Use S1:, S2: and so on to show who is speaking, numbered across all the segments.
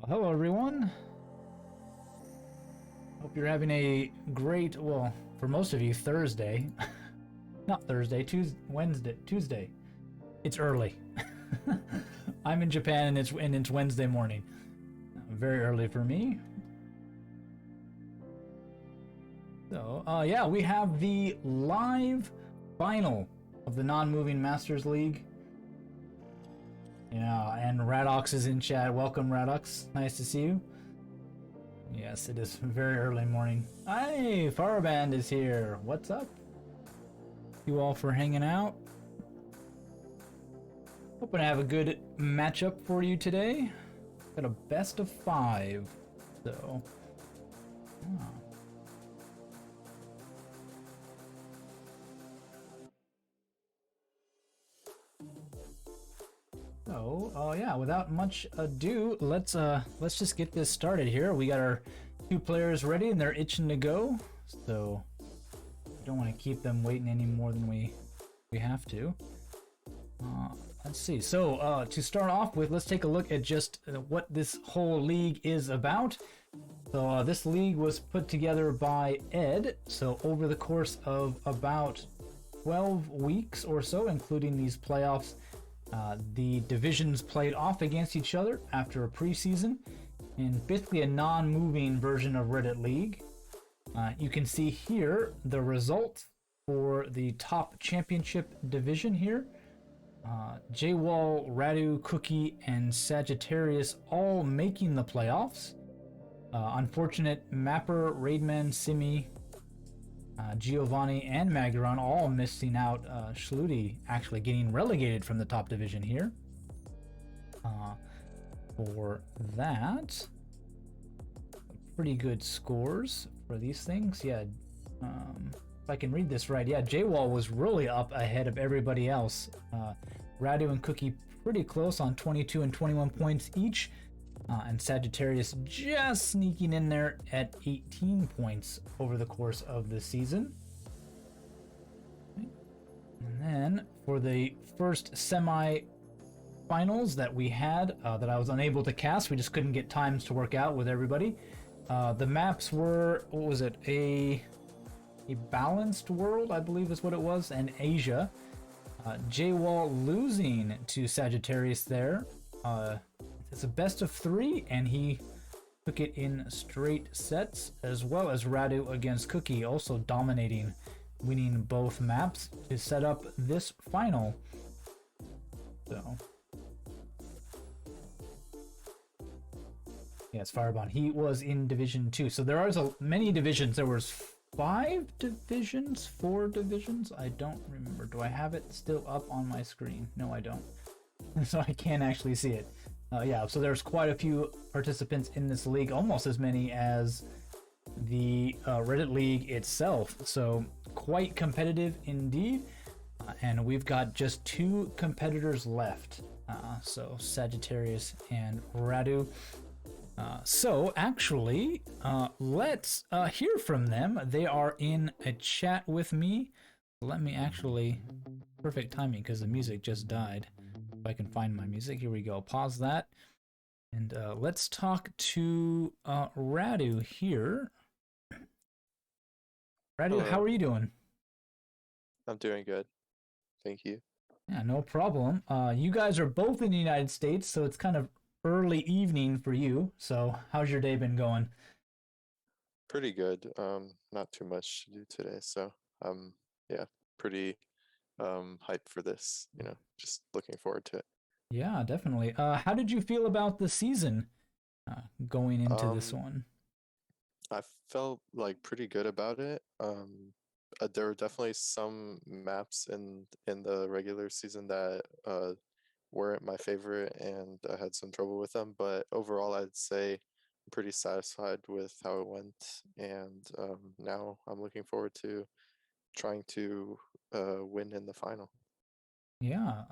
S1: Well, hello, everyone. Hope you're having a great, well, for most of you, Thursday. Not Thursday, Tuesday. It's early. I'm in Japan and it's Wednesday morning. Very early for me. So, yeah, we have the live final of the non-moving Masters League. Yeah, and Radox is in chat. Welcome, Radox. Nice to see you. Yes, it is very early morning. Hey, Farband is here. What's up? You all for hanging out. Hoping to have a good matchup for you today. Got a best of 5. So, ah. So, yeah, without much ado, let's just get this started here. We got our 2 players ready and they're itching to go. So, don't want to keep them waiting any more than we have to. Let's see. So, to start off with, let's take a look at just what this whole league is about. So, this league was put together by Ed. So, over the course of about 12 weeks or so, including these playoffs, the divisions played off against each other after a preseason, and basically a non-moving version of Reddit League. You can see here the results for the top championship division here. J-Wall, Radu, Cookie, and Sagittarius all making the playoffs. Unfortunate Mapper, Raidman, Simi, Giovanni, and Magaran all missing out. Schluti actually getting relegated from the top division here. For that, pretty good scores for these things. Yeah, if I can read this right, yeah, J-Wall was really up ahead of everybody else. Radu and Cookie pretty close on 22 and 21 points each. And Sagittarius just sneaking in there at 18 points over the course of the season. And then for the first semi-finals that we had, that I was unable to cast, we just couldn't get times to work out with everybody. The maps were, what was it, a balanced world, I believe is what it was, and Asia. J-Wall losing to Sagittarius there. It's a best of 3, and he took it in straight sets, as well as Radu against Cookie, also dominating, winning both maps to set up this final. So, yes, Firebond. He was in Division 2. So there are many divisions. There was 5 divisions, 4 divisions. I don't remember. Do I have it still up on my screen? No, I don't. So I can't actually see it. Yeah, so there's quite a few participants in this league, almost as many as the Reddit League itself. So quite competitive indeed. And we've got just 2 competitors left. So Sagittarius and Radu. So actually, let's hear from them. They are in a chat with me. Let me actually, perfect timing because the music just died. If I can find my music, here we go. Pause that. And let's talk to Radu here. Radu,
S2: Hello.
S1: how are you doing?
S2: I'm doing good. Thank you.
S1: Yeah, no problem. You guys are both in the United States, so it's kind of early evening for you. So how's your day been going?
S2: Pretty good. Not too much to do today, so yeah, pretty hyped for this, just looking forward to it.
S1: Yeah, definitely. How did you feel about the season going into this
S2: Um,
S1: one?
S2: I felt like pretty good about it. There were definitely some maps in the regular season that weren't my favorite, and I had some trouble with them, but overall I'd say I'm pretty satisfied with how it went, and now I'm looking forward to trying to win in the final.
S1: Yeah.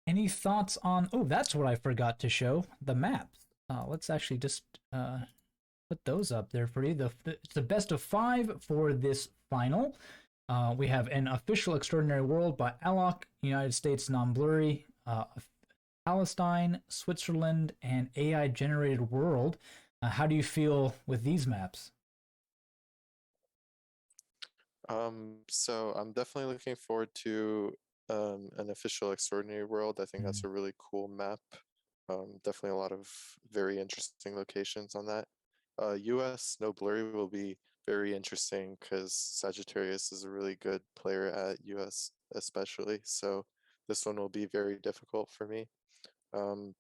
S1: Any thoughts on? Oh, that's what I forgot to show. The maps. Let's actually just put those up there for you. It's the best of 5 for this final. We have an official extraordinary world by Alok, United States non-blurry. Palestine, Switzerland, and AI generated world. How do you feel with these maps?
S2: So I'm definitely looking forward to an official extraordinary world. I think that's
S1: Mm.
S2: a really cool map. Definitely a lot of very interesting locations on that. US No Blurry will be very interesting because Sagittarius is a really good player at US especially. So this one will be very difficult for me.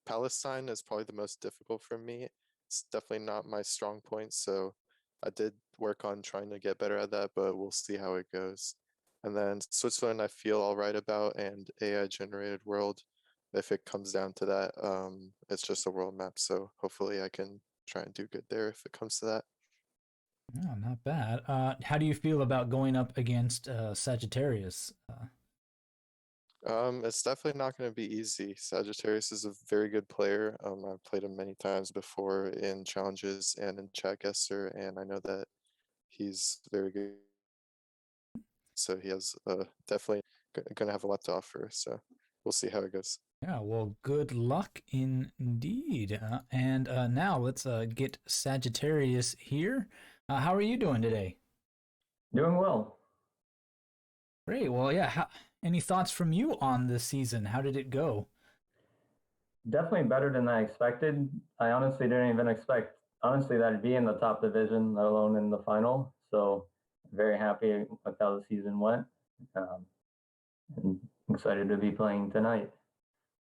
S2: Palestine is probably the most difficult for me. It's definitely not my strong point, so I did work on trying to get better at that, but we'll see how it goes. And then Switzerland, I feel all right about, and AI generated world. If it comes down to that, it's just a world map, so hopefully I can try and do good there if it comes to that.
S1: Oh, not bad. How do you feel about going up against Sagittarius?
S2: It's definitely not going to be easy. Sagittarius is a very good player. I've played him many times before in challenges and in chat guesser, and I know that he's very good. So he has definitely going to have a lot to offer. So we'll see how it goes.
S1: Yeah, well, good luck indeed. And now let's get Sagittarius here. How are you doing today?
S3: Doing well.
S1: Great. Well, yeah. Any thoughts from you on this season? How did it go?
S3: Definitely better than I expected. I honestly didn't even expect, honestly, that I'd be in the top division, let alone in the final. So very happy with how the season went. Um, and excited to be playing tonight.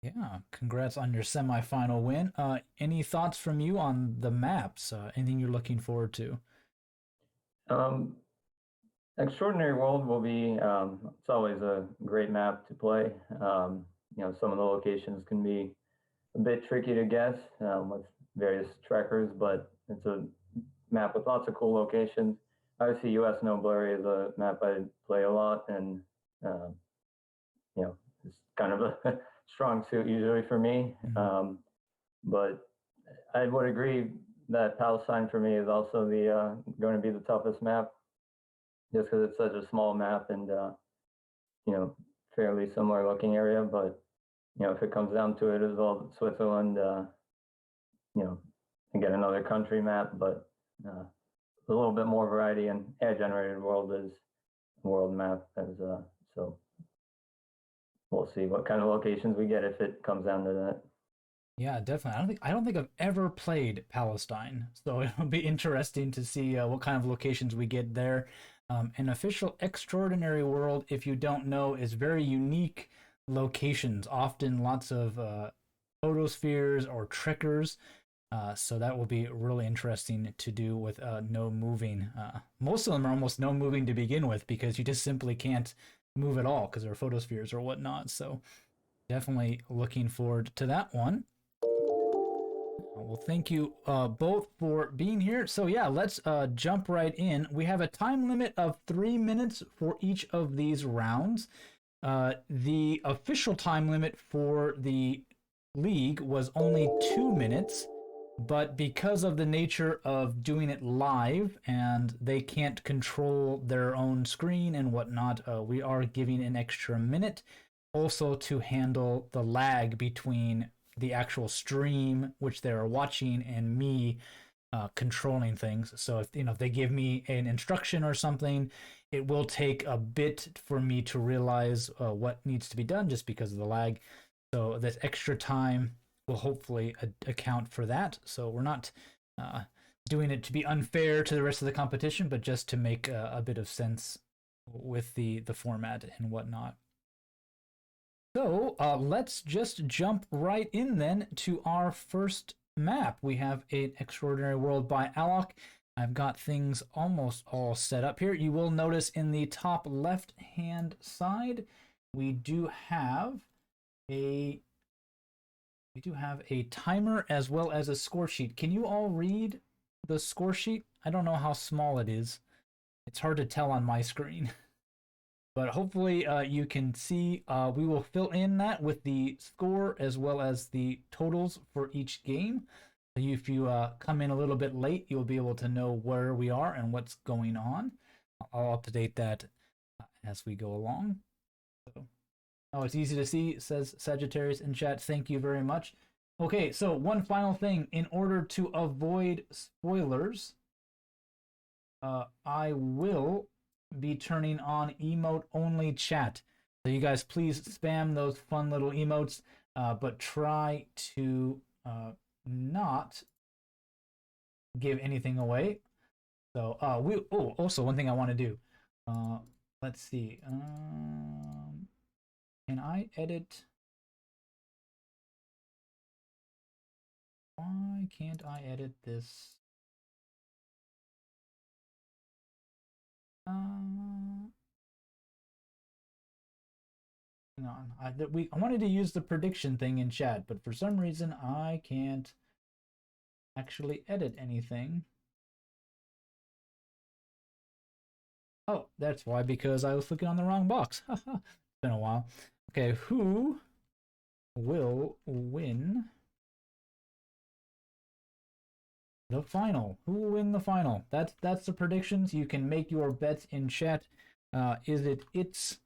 S1: Yeah, congrats on your semifinal win. Any thoughts from you on the maps? Anything you're looking forward to?
S3: Um, Extraordinary World will be, it's always a great map to play. Some of the locations can be a bit tricky to guess with various trackers, but it's a map with lots of cool locations. Obviously, US No Blurry is a map I play a lot, and uh, it's kind of a strong suit usually for me.
S1: Mhm.
S3: But I would agree that Palestine for me is also the going to be the toughest map, just because it's such a small map and you know fairly similar looking area. But if it comes down to it, as well, Switzerland, you know, again another country map, but a little bit more variety, and AI generated world is world map as so we'll see what kind of locations we get if it comes down to that.
S1: Yeah, definitely. I don't think I've ever played Palestine, so it'll be interesting to see what kind of locations we get there. An official extraordinary world, if you don't know, is very unique locations. Often lots of photospheres or trickers. So that will be really interesting to do with no moving. Most of them are almost no moving to begin with because you just simply can't move at all because they're photospheres or whatnot. So definitely looking forward to that one. Well, thank you both for being here. So yeah, let's jump right in. We have a time limit of 3 minutes for each of these rounds. The official time limit for the league was only 2 minutes, but because of the nature of doing it live and they can't control their own screen and whatnot, we are giving an extra minute also to handle the lag between the actual stream which they're watching and me controlling things. So if they give me an instruction or something, it will take a bit for me to realize what needs to be done just because of the lag. So this extra time will hopefully account for that. So we're not uh, doing it to be unfair to the rest of the competition, but just to make a bit of sense with the format and whatnot. So let's just jump right in then to our first map. We have an Extraordinary World by Alok. I've got things almost all set up here. You will notice in the top left hand side, we do have a timer as well as a score sheet. Can you all read the score sheet? I don't know how small it is. It's hard to tell on my screen. But hopefully you can see we will fill in that with the score as well as the totals for each game. So if you come in a little bit late, you'll be able to know where we are and what's going on. I'll update that as we go along. So Oh, it's easy to see, says Sagittarius in chat. Thank you very much. Okay, so one final thing. In order to avoid spoilers, I will be turning on emote-only chat. So you guys please spam those fun little emotes, but try to not give anything away. So also one thing I want to do. Let's see. Can I edit? Why can't I edit this? Hang on. I wanted to use the prediction thing in chat, but for some reason I can't actually edit anything. Oh, that's why, because I was clicking on the wrong box. It's been a while. Okay, who will win the final? Who will win the final? That's the predictions. You can make your bets in chat. Is it it's,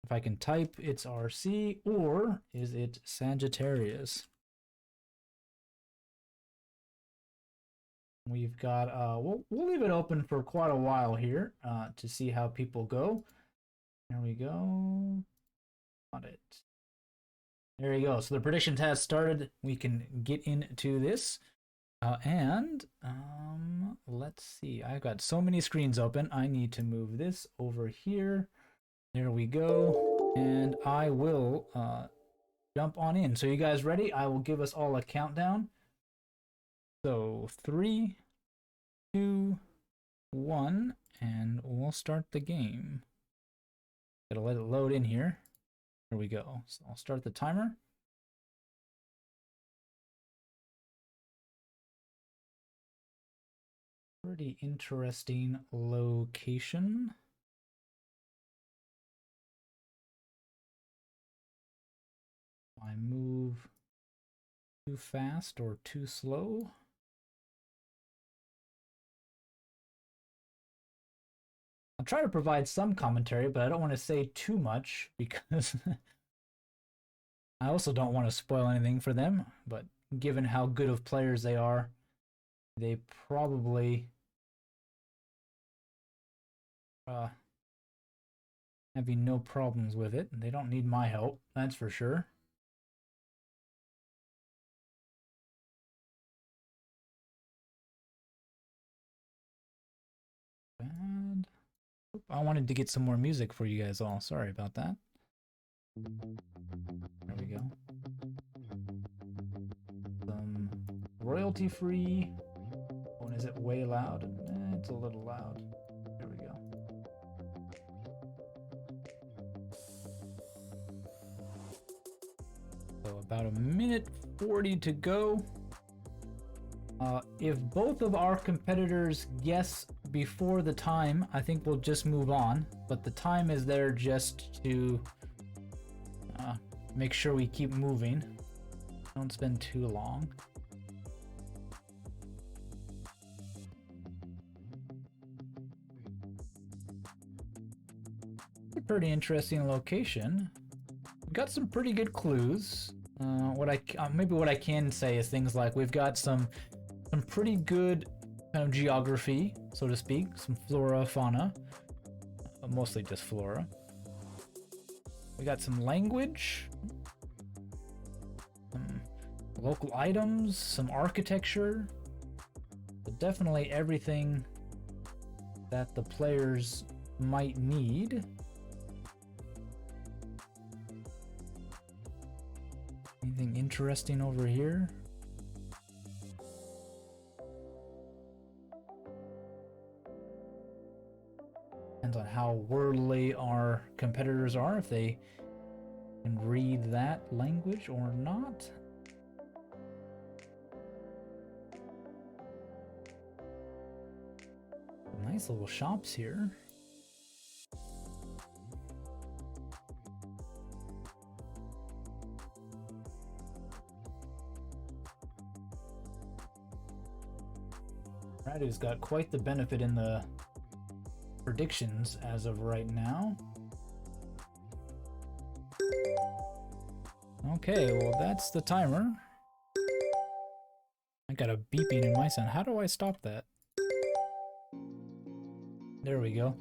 S1: if I can type, it's RC, or is it Sagittarius? We've got we'll leave it open for quite a while here to see how people go. There we go. Got it. There you go. So the predictions has started. We can get into this. And let's see. I've got so many screens open. I need to move this over here. There we go. And I will jump on in. So you guys ready? I will give us all a countdown. So 3, 2, 1, and we'll start the game. Gotta let it load in here. There we go. So I'll start the timer. Pretty interesting location. I move too fast or too slow. I'll try to provide some commentary, but I don't want to say too much because I also don't want to spoil anything for them. But given how good of players they are, they probably having no problems with it. They don't need my help, that's for sure. Bad. I wanted to get some more music for you guys all. Sorry about that. There we go. Some royalty free. Oh, and is it way loud? It's a little loud. There we go. So about a minute 40 to go. If both of our competitors guess before the time, I think we'll just move on. But the time is there just to make sure we keep moving. Don't spend too long. A pretty interesting location. We've got some pretty good clues. Maybe what I can say is things like we've got some pretty good kind of geography, so to speak, some flora, fauna, mostly just flora. We got some language, some local items, some architecture, but definitely everything that the players might need. Anything interesting over here? Depends on how worldly our competitors are, if they can read that language or not. Nice little shops here. Radu's got quite the benefit in the predictions as of right now. Okay, well that's the timer. I got a beeping in my sound. How do I stop that? There we go.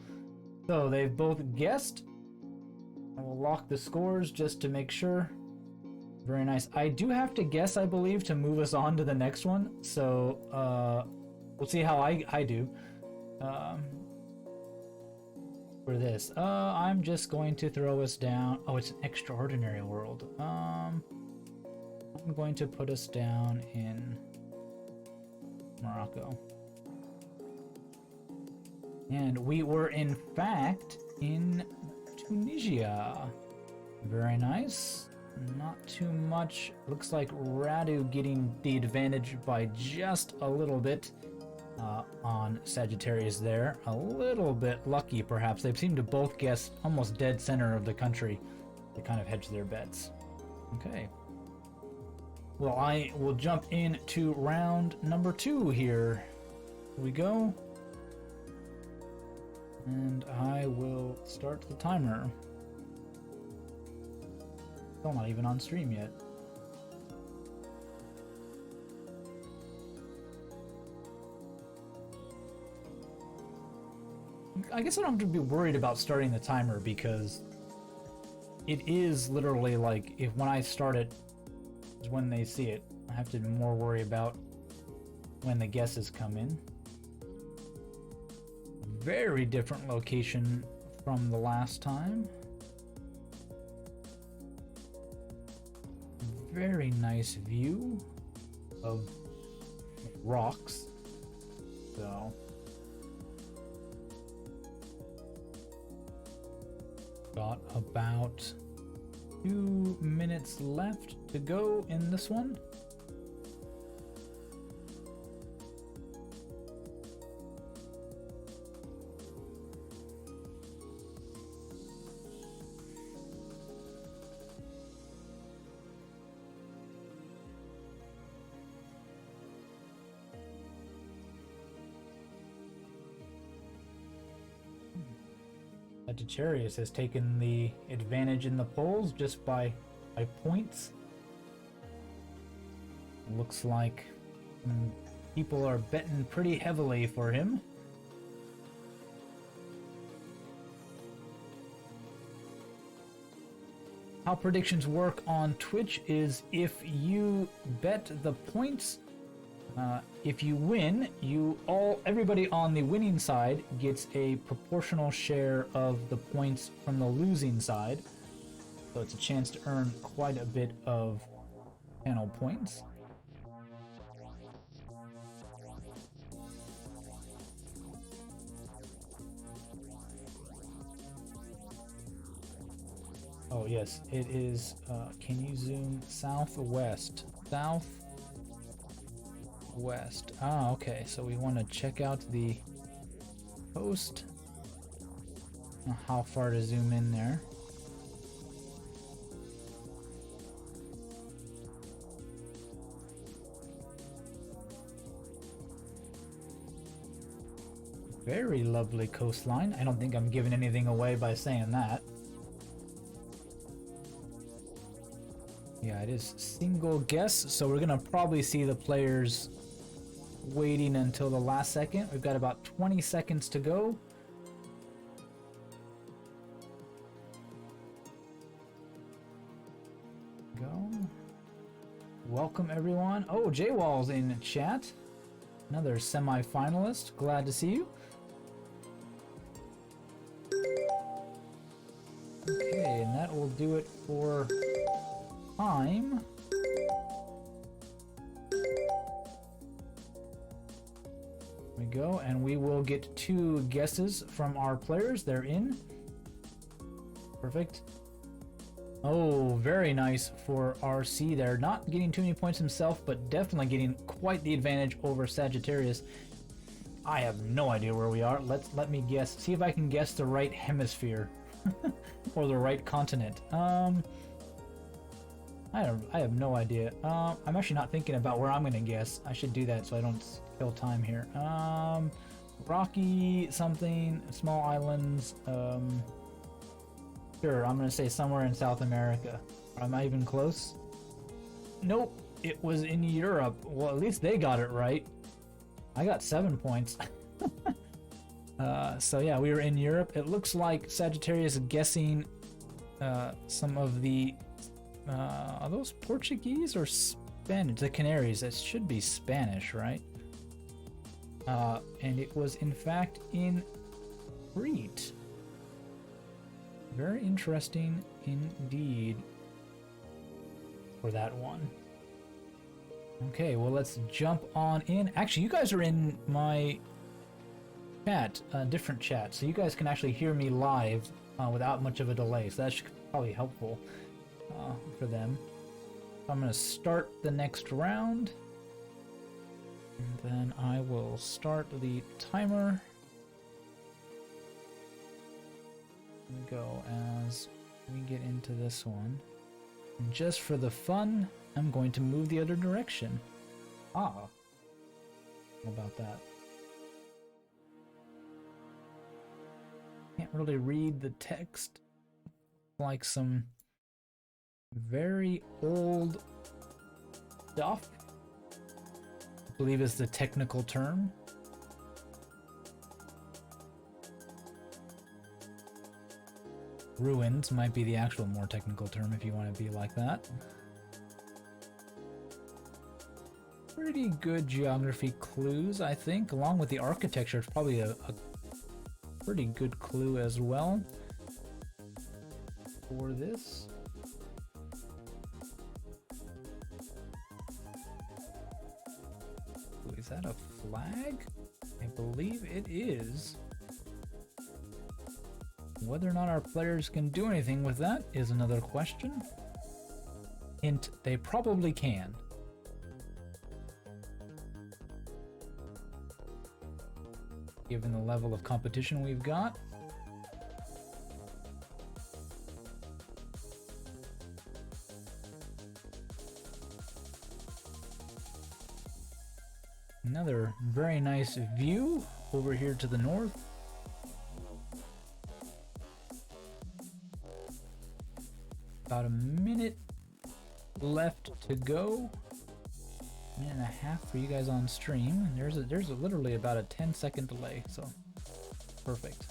S1: So they've both guessed. I will lock the scores just to make sure. Very nice. I do have to guess, I believe, to move us on to the next one. So we'll see how I do. For this. I'm just going to throw us down. Oh, it's an extraordinary world. I'm going to put us down in Morocco. And we were in fact in Tunisia. Very nice. Not too much. Looks like Radu getting the advantage by just a little bit on Sagittarius there. A little bit lucky, perhaps. They seem to both guess almost dead center of the country. They kind of hedge their bets. Okay. Well, I will jump into round number 2 here. Here we go. And I will start the timer. Still not even on stream yet. I guess I don't have to be worried about starting the timer because it is literally like if when I start it is when they see it. I have to more worry about when the guesses come in. Very different location from the last time. Very nice view of rocks. So got about 2 minutes left to go in this one. Sagittarius has taken the advantage in the polls just by points. Looks like people are betting pretty heavily for him. How predictions work on Twitch is if you bet the points, if you win, everybody on the winning side gets a proportional share of the points from the losing side. So it's a chance to earn quite a bit of channel points. Oh yes, it is, can you zoom southwest? Southwest. Ah, okay, so we want to check out the coast. How far to zoom in there. Very lovely coastline. I don't think I'm giving anything away by saying that. Yeah, it is single guess, so we're gonna probably see the players waiting until the last second. We've got about 20 seconds to go. Go. Welcome everyone. Oh, J-Wall's in chat. Another semi-finalist. Glad to see you. Okay, and that will do it for time. There we go, and we will get 2 guesses from our players. They're in. Perfect. Oh, very nice for RC there. Not getting too many points himself, but definitely getting quite the advantage over Sagittarius. I have no idea where we are. Let me guess. See if I can guess the right hemisphere or the right continent. I have no idea. I'm actually not thinking about where I'm gonna guess. I should do that so I don't kill time here. Rocky something, small islands. Sure, I'm gonna say somewhere in South America. Am I even close? Nope, it was in Europe. Well, at least they got it right. I got 7 points. So yeah, we were in Europe. It looks like Sagittarius guessing some of the are those Portuguese or Spanish? The Canaries. That should be Spanish, right? And it was in fact in Crete. Very interesting indeed for that one. Okay, well, let's jump on in. Actually, you guys are in my chat, different chat, so you guys can actually hear me live without much of a delay, so that's probably helpful for them. So I'm going to start the next round, and then I will start the timer. Here we go as we get into this one. And just for the fun, I'm going to move the other direction. Ah. How about that? Can't really read the text. Like some very old stuff, I believe is the technical term. Ruins might be the actual more technical term if you want to be like that. Pretty good geography clues, I think. Along with the architecture, it's probably a pretty good clue as well for this. Ooh, is that a flag? I believe it is. Whether or not our players can do anything with that is another question. Hint, they probably can. Given the level of competition we've got. Another very nice view over here to the north. About a minute left to go. Minute and a half for you guys on stream. And there's literally about a 10-second delay, so perfect.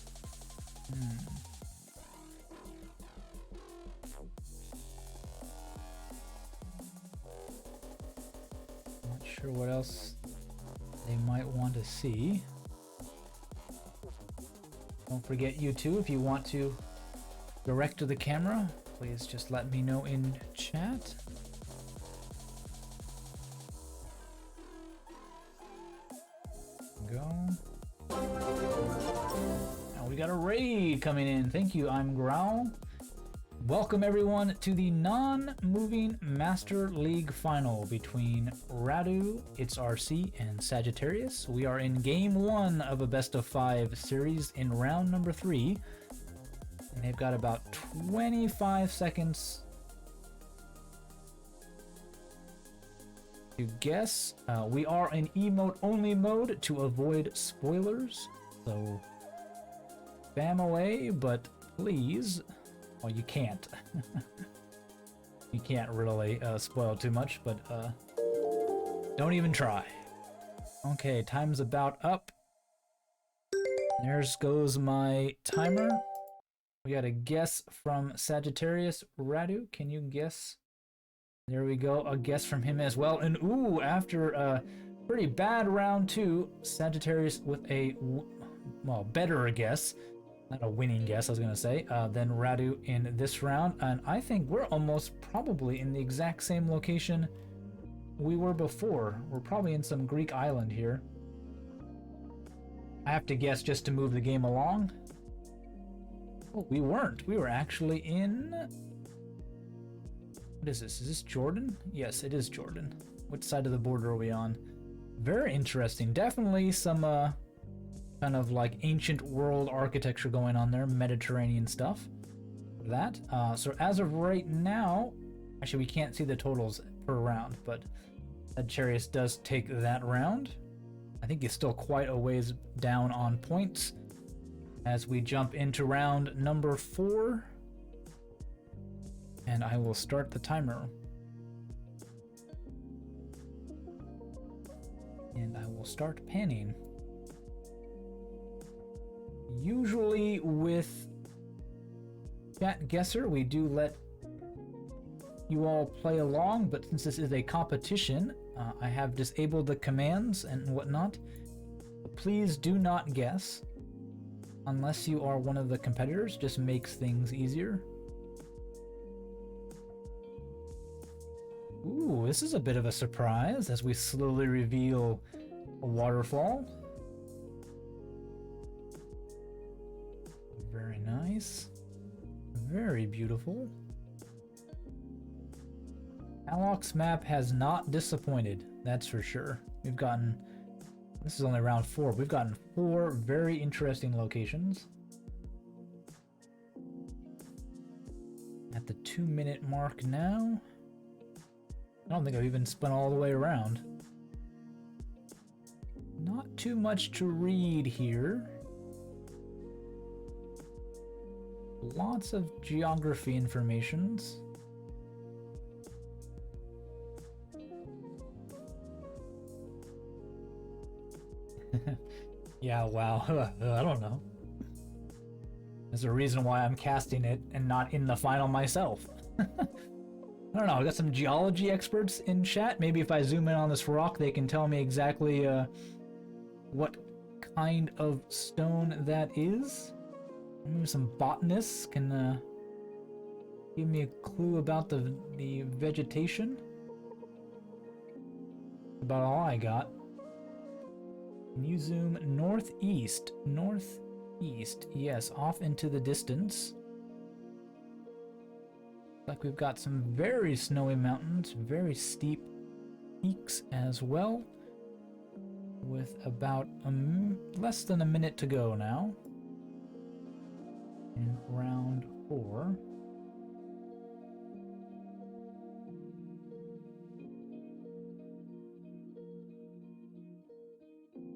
S1: Not sure what else they might want to see. Don't forget, you too, if you want to direct to the camera, please just let me know in chat. Go. Now we got a raid coming in. Thank you, I'm Growl. Welcome everyone to the non-moving Master League final between Radu, It's RC, and Sagittarius. We are in game 1 of a best of 5 series in round number 3. And they've got about 25 seconds to guess. We are in emote only mode to avoid spoilers. So spam away, but please, well, you can't. You can't really spoil too much, but don't even try. Okay, time's about up. There goes my timer. We got a guess from Sagittarius. Radu, can you guess? There we go, a guess from him as well. And ooh, after a pretty bad round 2, Sagittarius with a, well, better guess. Not a winning guess, I was going to say, than Radu in this round. And I think we're almost probably in the exact same location we were before. We're probably in some Greek island here. I have to guess just to move the game along. Oh, we weren't. We were actually in... What is this? Is this Jordan? Yes, it is Jordan. Which side of the border are we on? Very interesting. Definitely some kind of like ancient world architecture going on there. Mediterranean stuff. That. So as of right now... Actually, we can't see the totals per round, but Sagittarius does take that round. I think he's still quite a ways down on points. As we jump into round number 4, and I will start the timer. And I will start panning. Usually with Chat Guesser, we do let you all play along, but since this is a competition, I have disabled the commands and whatnot. Please do not guess unless you are one of the competitors. Just makes things easier. Ooh, this is a bit of a surprise as we slowly reveal a waterfall. Very nice. Very beautiful. Alok's map has not disappointed, that's for sure. We've gotten, this is only round 4, we've gotten 4 very interesting locations. At the 2-minute mark now. I don't think I've even spun all the way around. Not too much to read here. Lots of geography informations. Yeah, wow. I don't know. There's a reason why I'm casting it and not in the final myself. I don't know, I got some geology experts in chat. Maybe if I zoom in on this rock, they can tell me exactly what kind of stone that is. Maybe some botanists can give me a clue about the vegetation. About all I got. Can you zoom northeast? Northeast, yes, off into the distance. Like we've got some very snowy mountains, very steep peaks as well. With about less than a minute to go now. In round 4.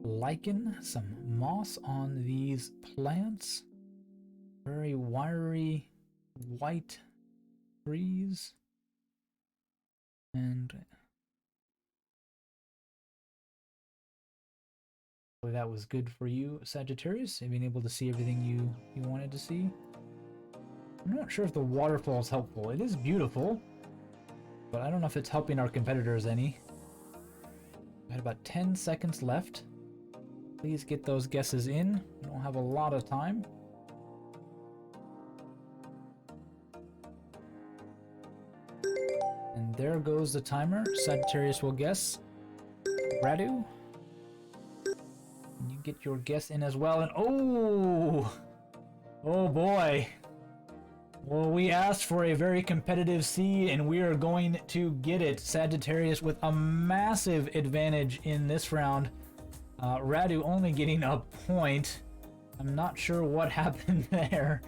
S1: Lichen, some moss on these plants. Very wiry white trees. And boy, that was good for you, Sagittarius, being able to see everything you wanted to see. I'm not sure if the waterfall is helpful. It is beautiful, but I don't know if it's helping our competitors any. We had about 10 seconds left. Please get those guesses in. We don't have a lot of time. And there goes the timer. Sagittarius will guess. Radu, you get your guess in as well. And oh boy. Well, we asked for a very competitive seed, and we are going to get it. Sagittarius with a massive advantage in this round. Radu only getting a point. I'm not sure what happened there.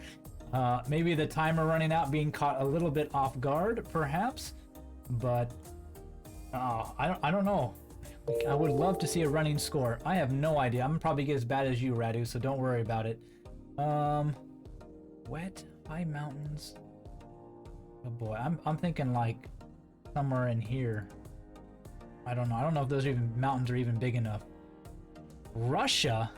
S1: Maybe the timer running out, being caught a little bit off guard, perhaps. But I don't know. I would love to see a running score. I have no idea. I'm gonna probably get as bad as you, Radu, so don't worry about it. Wet high mountains. Oh boy, I'm thinking like somewhere in here. I don't know. I don't know if those mountains are even big enough. Russia?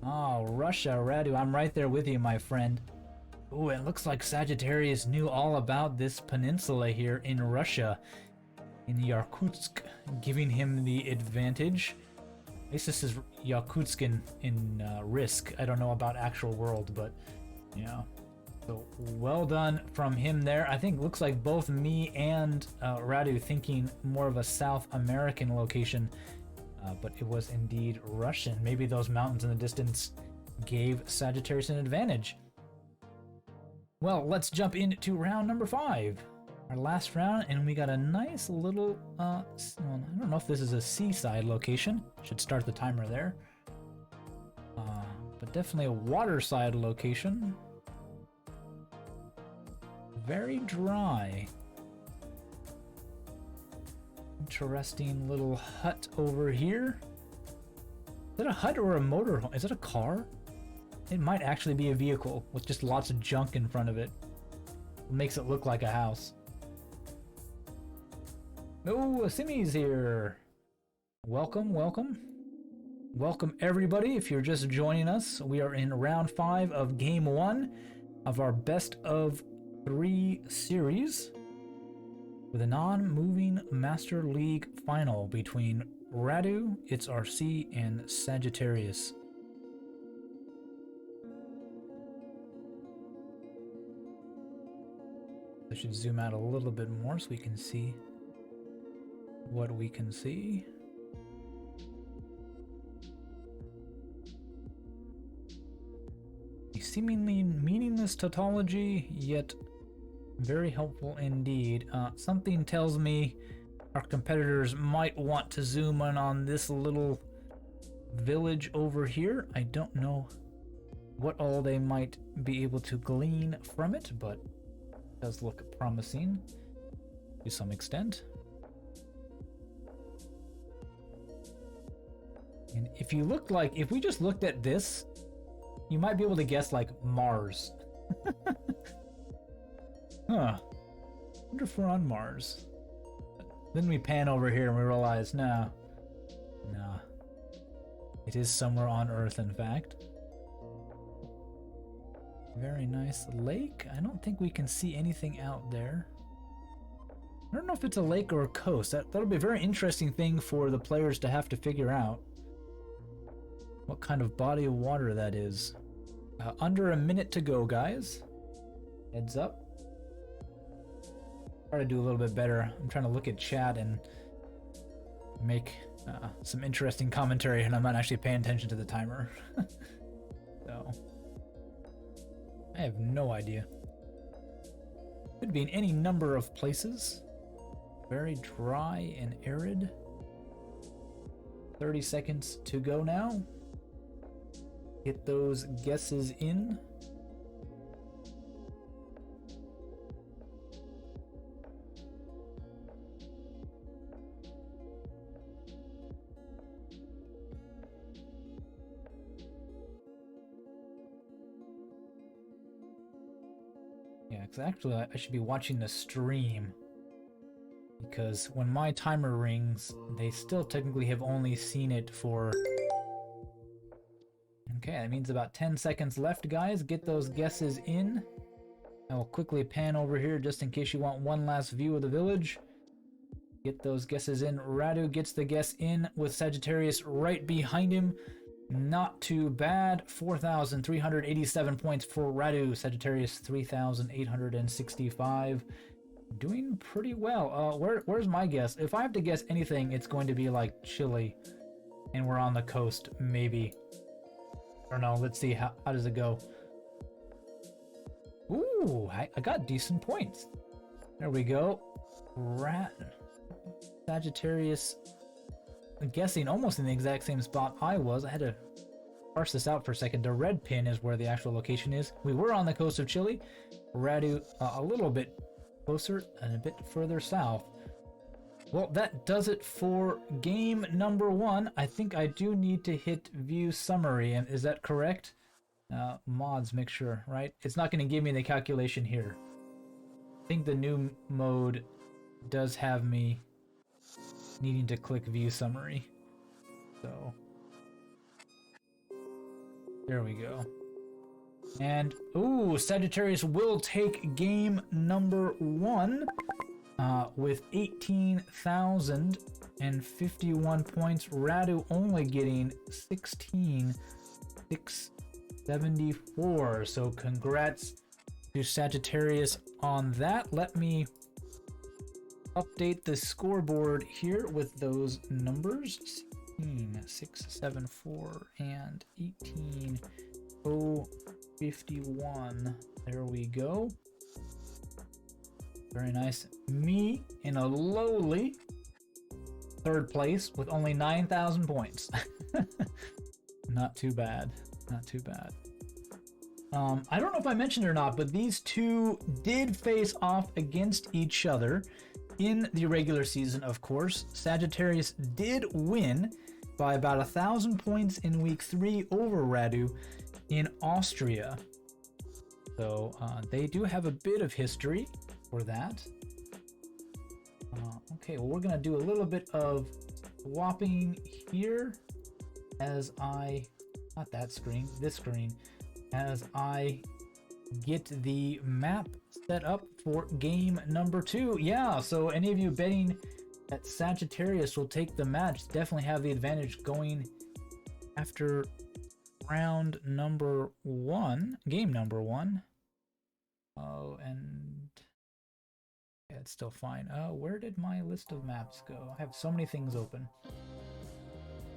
S1: Oh, Russia, Radu, I'm right there with you, my friend. Ooh, it looks like Sagittarius knew all about this peninsula here in Russia, in Yakutsk, giving him the advantage. At least this is Yakutsk in Risk. I don't know about actual world, but yeah. So well done from him there. I think looks like both me and Radu thinking more of a South American location. But it was indeed Russian. Maybe those mountains in the distance gave Sagittarius an advantage. Well, let's jump into round number 5. Our last round, and we got a nice little, well, I don't know if this is a seaside location. Should start the timer there. But definitely a waterside location. Very dry. Interesting little hut over here. Is that a hut or a motorhome? Is it a car? It might actually be a vehicle with just lots of junk in front of it. It makes it look like a house. Oh, Simi's here. Welcome, welcome. Welcome everybody. If you're just joining us, we are in round 5 of game 1 of our best of 3 series with a non-moving Master League final between Radu, It's RC, and Sagittarius. I should zoom out a little bit more so we can see what we can see. A seemingly meaningless tautology, yet very helpful indeed. Something tells me our competitors might want to zoom in on this little village over here. I don't know what all they might be able to glean from it, but it does look promising to some extent. And if we just looked at this, you might be able to guess like Mars. Huh. Wonder if we're on Mars. Then we pan over here and we realize, nah. It is somewhere on Earth, in fact. Very nice lake. I don't think we can see anything out there. I don't know if it's a lake or a coast. That'll be a very interesting thing for the players to have to figure out. What kind of body of water that is. Under a minute to go, guys. Heads up. Try to do a little bit better. I'm trying to look at chat and make some interesting commentary, and I'm not actually paying attention to the timer. So I have no idea. Could be in any number of places. Very dry and arid. 30 seconds to go now. Get those guesses in. Yeah, because actually I should be watching the stream, because when my timer rings, they still technically have only seen it for... Okay, that means about 10 seconds left, guys. Get those guesses in. I will quickly pan over here just in case you want one last view of the village. Get those guesses in. Radu gets the guess in with Sagittarius right behind him. Not too bad. 4,387 points for Radu. Sagittarius 3,865. Doing pretty well. Where's my guess? If I have to guess anything, it's going to be like Chile. And we're on the coast, maybe. I don't know. Let's see. How does it go? Ooh, I got decent points. There we go. Sagittarius, I'm guessing almost in the exact same spot I was. I had to parse this out for a second. The red pin is where the actual location is. We were on the coast of Chile. Radu a little bit closer and a bit further south. Well, that does it for game number 1. I think I do need to hit view summary, and is that correct? Mods, make sure, right? It's not going to give me the calculation here. I think the new mode does have me needing to click view summary. So there we go. And ooh, Sagittarius will take game number 1 with 18,051 points. Radu only getting 16,674. So congrats to Sagittarius on that. Let me update the scoreboard here with those numbers. 16,674 and 18,051. There we go. Very nice. Me in a lowly 3rd place with only 9,000 points. Not too bad. Not too bad. I don't know if I mentioned it or not, but these two did face off against each other in the regular season, of course. Sagittarius did win by about 1,000 points in week 3 over Radu in Austria. So they do have a bit of history for that. Okay, well, we're gonna do a little bit of swapping here as not that screen, this screen, as I get the map set up for game number 2. Yeah, so any of you betting that Sagittarius will take the match definitely have the advantage going after round number 1, game number 1. Oh, and yeah, it's still fine. Where did my list of maps go? I have so many things open.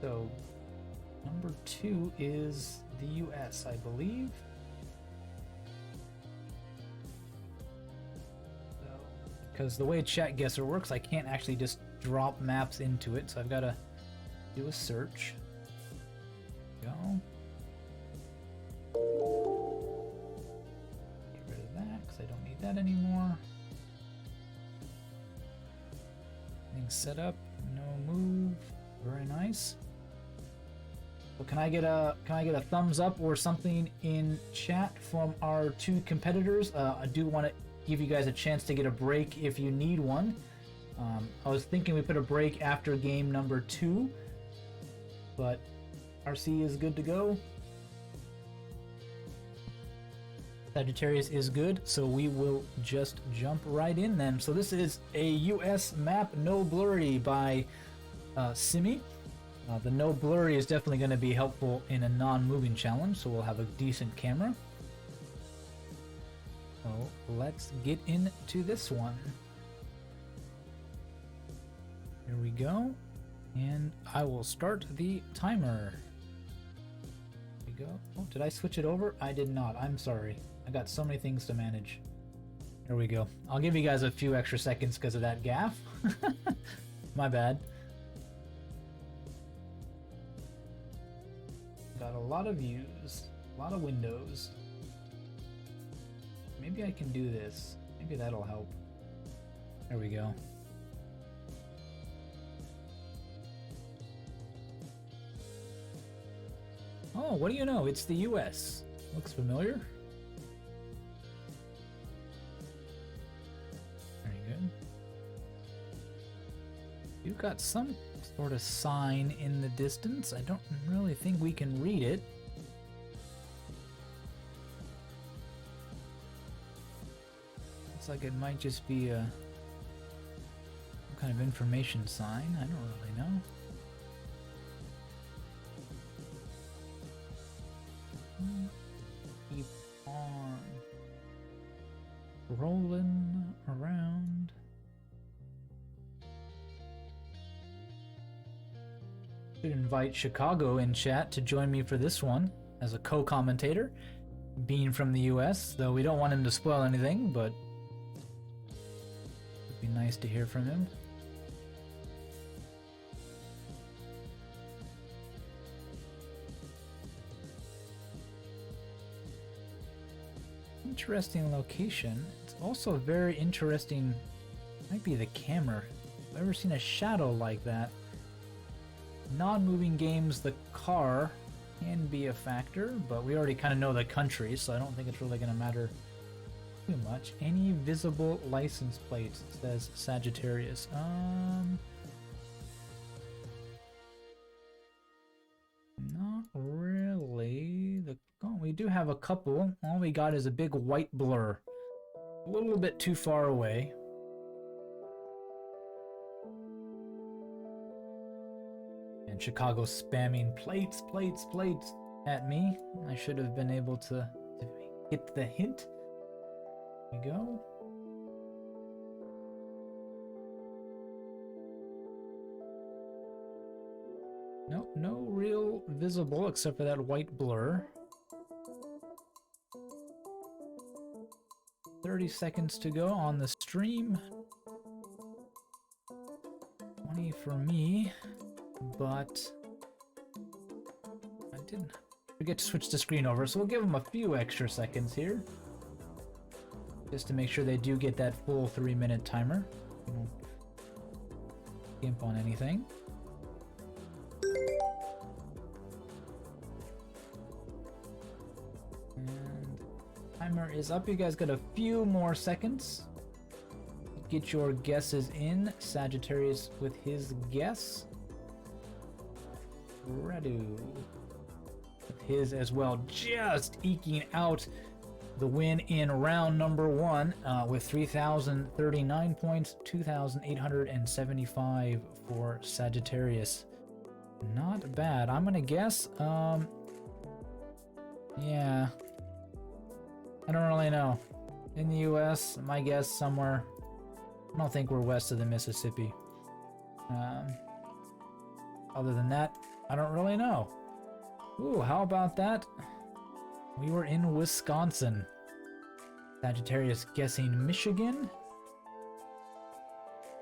S1: So number 2 is the US, I believe. Because the way Chat Guesser works, I can't actually just drop maps into it, so I've got to do a search. Go. Get rid of that, because I don't need that anymore. Everything's set up, no move. Very nice. So can I get a thumbs up or something in chat from our 2 competitors? I do want to give you guys a chance to get a break if you need one. I was thinking we put a break after game number 2, but RC is good to go. Sagittarius is good, so we will just jump right in then. So this is a US map, no blurry by Simi. The no blurry is definitely going to be helpful in a non-moving challenge, so we'll have a decent camera. So let's get into this one. Here we go, and I will start the timer. Here we go. Oh, did I switch it over? I did not. I'm sorry. I got so many things to manage. Here we go. I'll give you guys a few extra seconds because of that gaffe. My bad. Got a lot of views, a lot of windows. Maybe I can do this. Maybe that'll help. There we go. Oh, what do you know? It's the US. Looks familiar. Very good. You've got some sort of sign in the distance. I don't really think we can read it. Looks like it might just be some kind of information sign. I don't really know. Keep on rolling around. Should invite Chicago in chat to join me for this one as a co-commentator, being from the US, though we don't want him to spoil anything, but it'd be nice to hear from him. Interesting location. It's also a very interesting, might be the camera. I've ever seen a shadow like that. Non-moving games, the car can be a factor, but we already kind of know the country, so I don't think it's really going to matter too much. Any visible license plates, says Sagittarius. Not really. We do have a couple. All we got is a big white blur. A little bit too far away. And Chicago spamming plates at me. I should have been able to get the hint. Here we go. Nope, no real visible except for that white blur. 30 seconds to go on the stream. 20 for me, but I didn't forget to switch the screen over, so we'll give them a few extra seconds here. Just to make sure they do get that full 3-minute timer. We won't gimp on anything. And timer is up. You guys got a few more seconds. Get your guesses in. Sagittarius with his guess. Radu. His as well, just eking out the win in round number 1 with 3,039 points, 2,875 for Sagittarius. Not bad. I'm gonna guess, yeah, I don't really know. In the US, my guess somewhere, I don't think we're west of the Mississippi. Other than that, I don't really know. Ooh, how about that? We were in Wisconsin. Sagittarius guessing Michigan.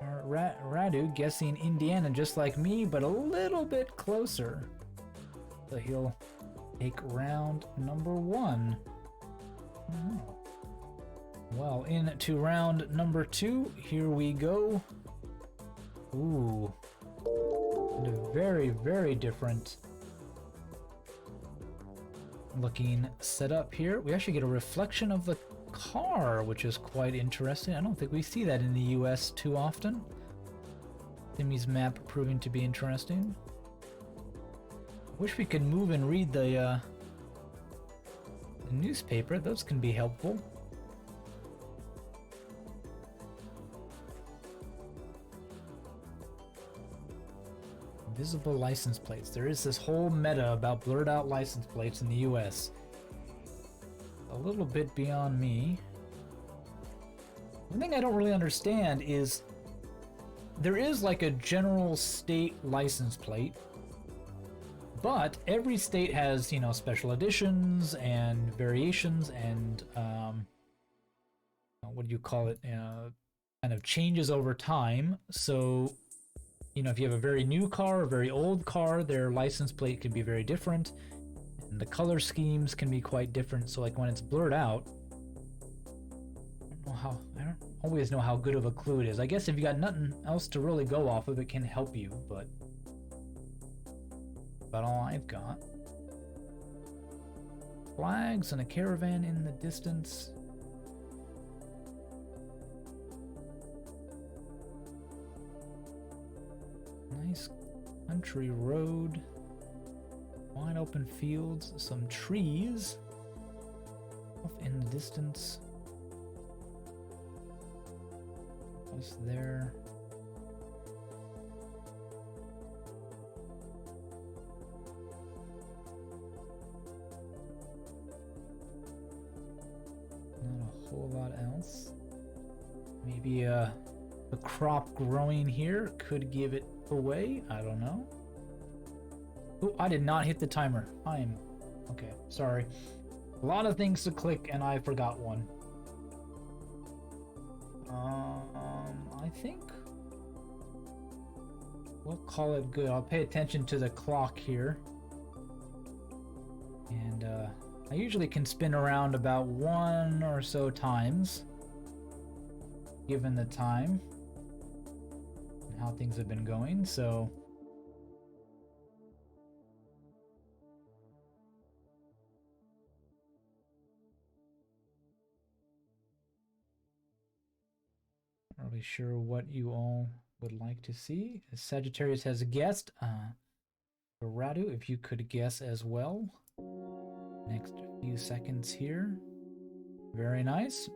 S1: Radu guessing Indiana, just like me, but a little bit closer. So he'll take round number 1. Oh. Well, into round number 2. Here we go. Ooh. And a very, very different looking setup here. We actually get a reflection of the car, which is quite interesting. I don't think we see that in the US too often. Timmy's map proving to be interesting. Wish we could move and read the newspaper. Those can be helpful. Visible license plates. There is this whole meta about blurred out license plates in the US. A little bit beyond me. One thing I don't really understand is there is like a general state license plate, but every state has, you know, special editions and variations and what do you call it? Kind of changes over time. So, you know, if you have a very new car or a very old car, their license plate can be very different. And the color schemes can be quite different. So like when it's blurred out, I don't always know how good of a clue it is. I guess if you got nothing else to really go off of, it can help you, but about all I've got. Flags and a caravan in the distance. Nice country road. Wide open fields, some trees off in the distance. What's there? Not a whole lot else. Maybe the crop growing here could give it away. I don't know. Oh, I did not hit the timer. Okay, sorry. A lot of things to click and I forgot one. I think we'll call it good. I'll pay attention to the clock here. And I usually can spin around about 1 or so times, given the time and how things have been going, so not really sure what you all would like to see. Sagittarius has a guest. Radu, if you could guess as well. Next few seconds here. Very nice.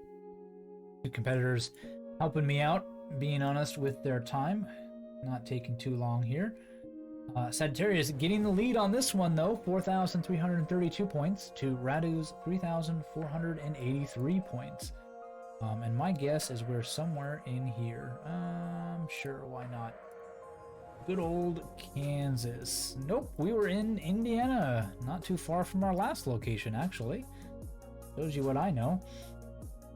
S1: Two competitors helping me out, being honest with their time. Not taking too long here. Sagittarius getting the lead on this one though, 4,332 points to Radu's 3,483 points. And my guess is we're somewhere in here. Sure, why not? Good old Kansas. Nope, we were in Indiana. Not too far from our last location, actually. Shows you what I know.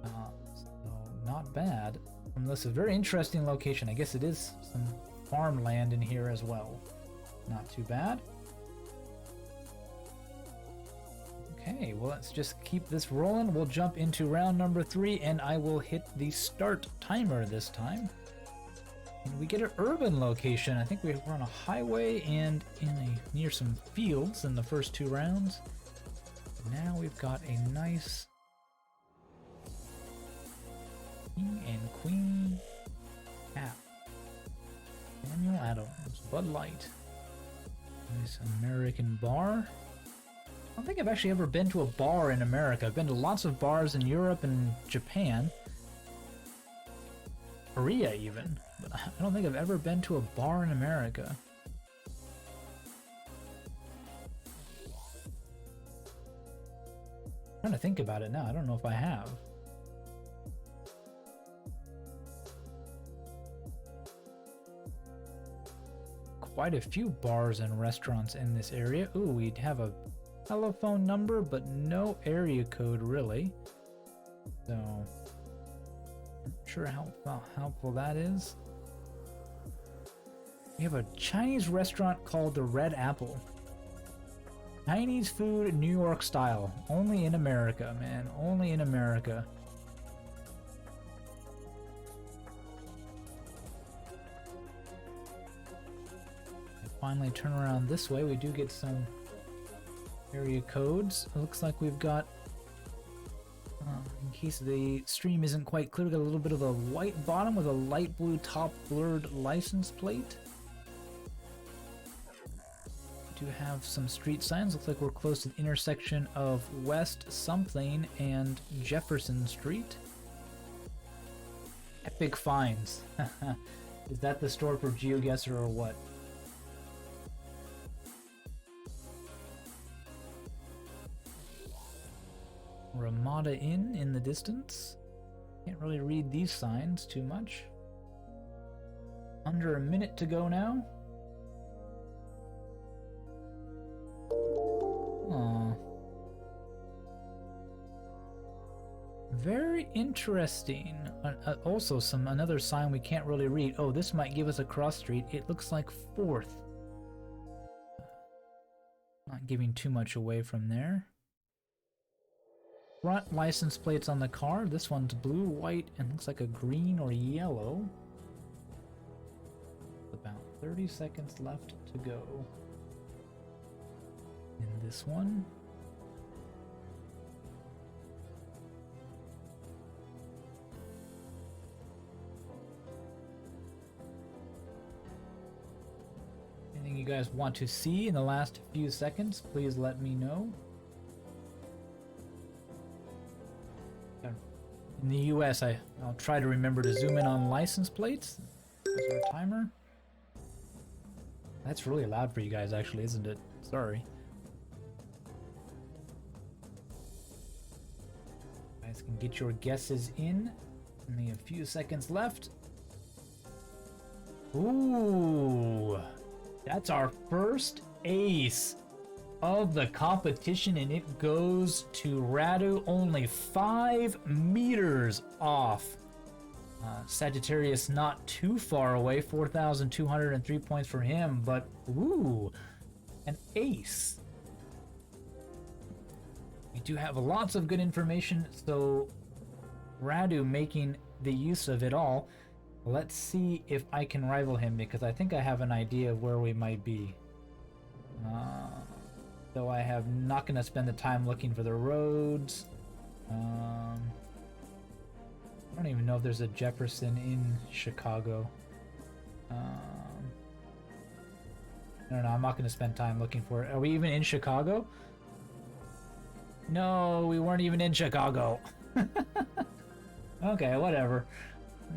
S1: So not bad. And this is a very interesting location. I guess it is some farmland in here as well. Not too bad. Okay, well, let's just keep this rolling. We'll jump into round number 3, and I will hit the start timer this time. And we get an urban location. I think we're on a highway and near some fields in the first 2 rounds. Now we've got a nice king and queen cap. Daniel Adams, Bud Light. Nice American bar. I don't think I've actually ever been to a bar in America. I've been to lots of bars in Europe and Japan. Korea even. But I don't think I've ever been to a bar in America. I'm trying to think about it now. I don't know if I have. Quite a few bars and restaurants in this area. Ooh, we'd have a telephone number, but no area code really. So, not sure how helpful that is. We have a Chinese restaurant called the Red Apple. Chinese food, New York style. Only in America, man. Only in America. Finally turn around this way, we do get some area codes. It looks like we've got, in case the stream isn't quite clear, we got a little bit of a white bottom with a light blue top blurred license plate. We do have some street signs. Looks like we're close to the intersection of West something and Jefferson Street. Epic finds. Is that the store for GeoGuessr or what? Ramada Inn in the distance. Can't really read these signs too much. Under a minute to go now. Aww. Very interesting. Also another sign we can't really read. Oh, this might give us a cross street. It looks like 4th. Not giving too much away from there. Front license plates on the car. This one's blue, white, and looks like a green or yellow. About 30 seconds left to go. In this one. Anything you guys want to see in the last few seconds, please let me know. In the US, I'll try to remember to zoom in on license plates. Is our timer? That's really loud for you guys, actually, isn't it? Sorry. You guys can get your guesses in. Only a few seconds left. Ooh, that's our first ace of the competition, and it goes to Radu, only 5 meters off. Sagittarius not too far away, 4,203 points for him, but ooh, an ace. We do have lots of good information, so Radu making the use of it all. Let's see if I can rival him, because I think I have an idea of where we might be. Though I have not going to spend the time looking for the roads. I don't even know if there's a Jefferson in Chicago. I don't know. I'm not going to spend time looking for it. Are we even in Chicago? No, we weren't even in Chicago. Okay, whatever.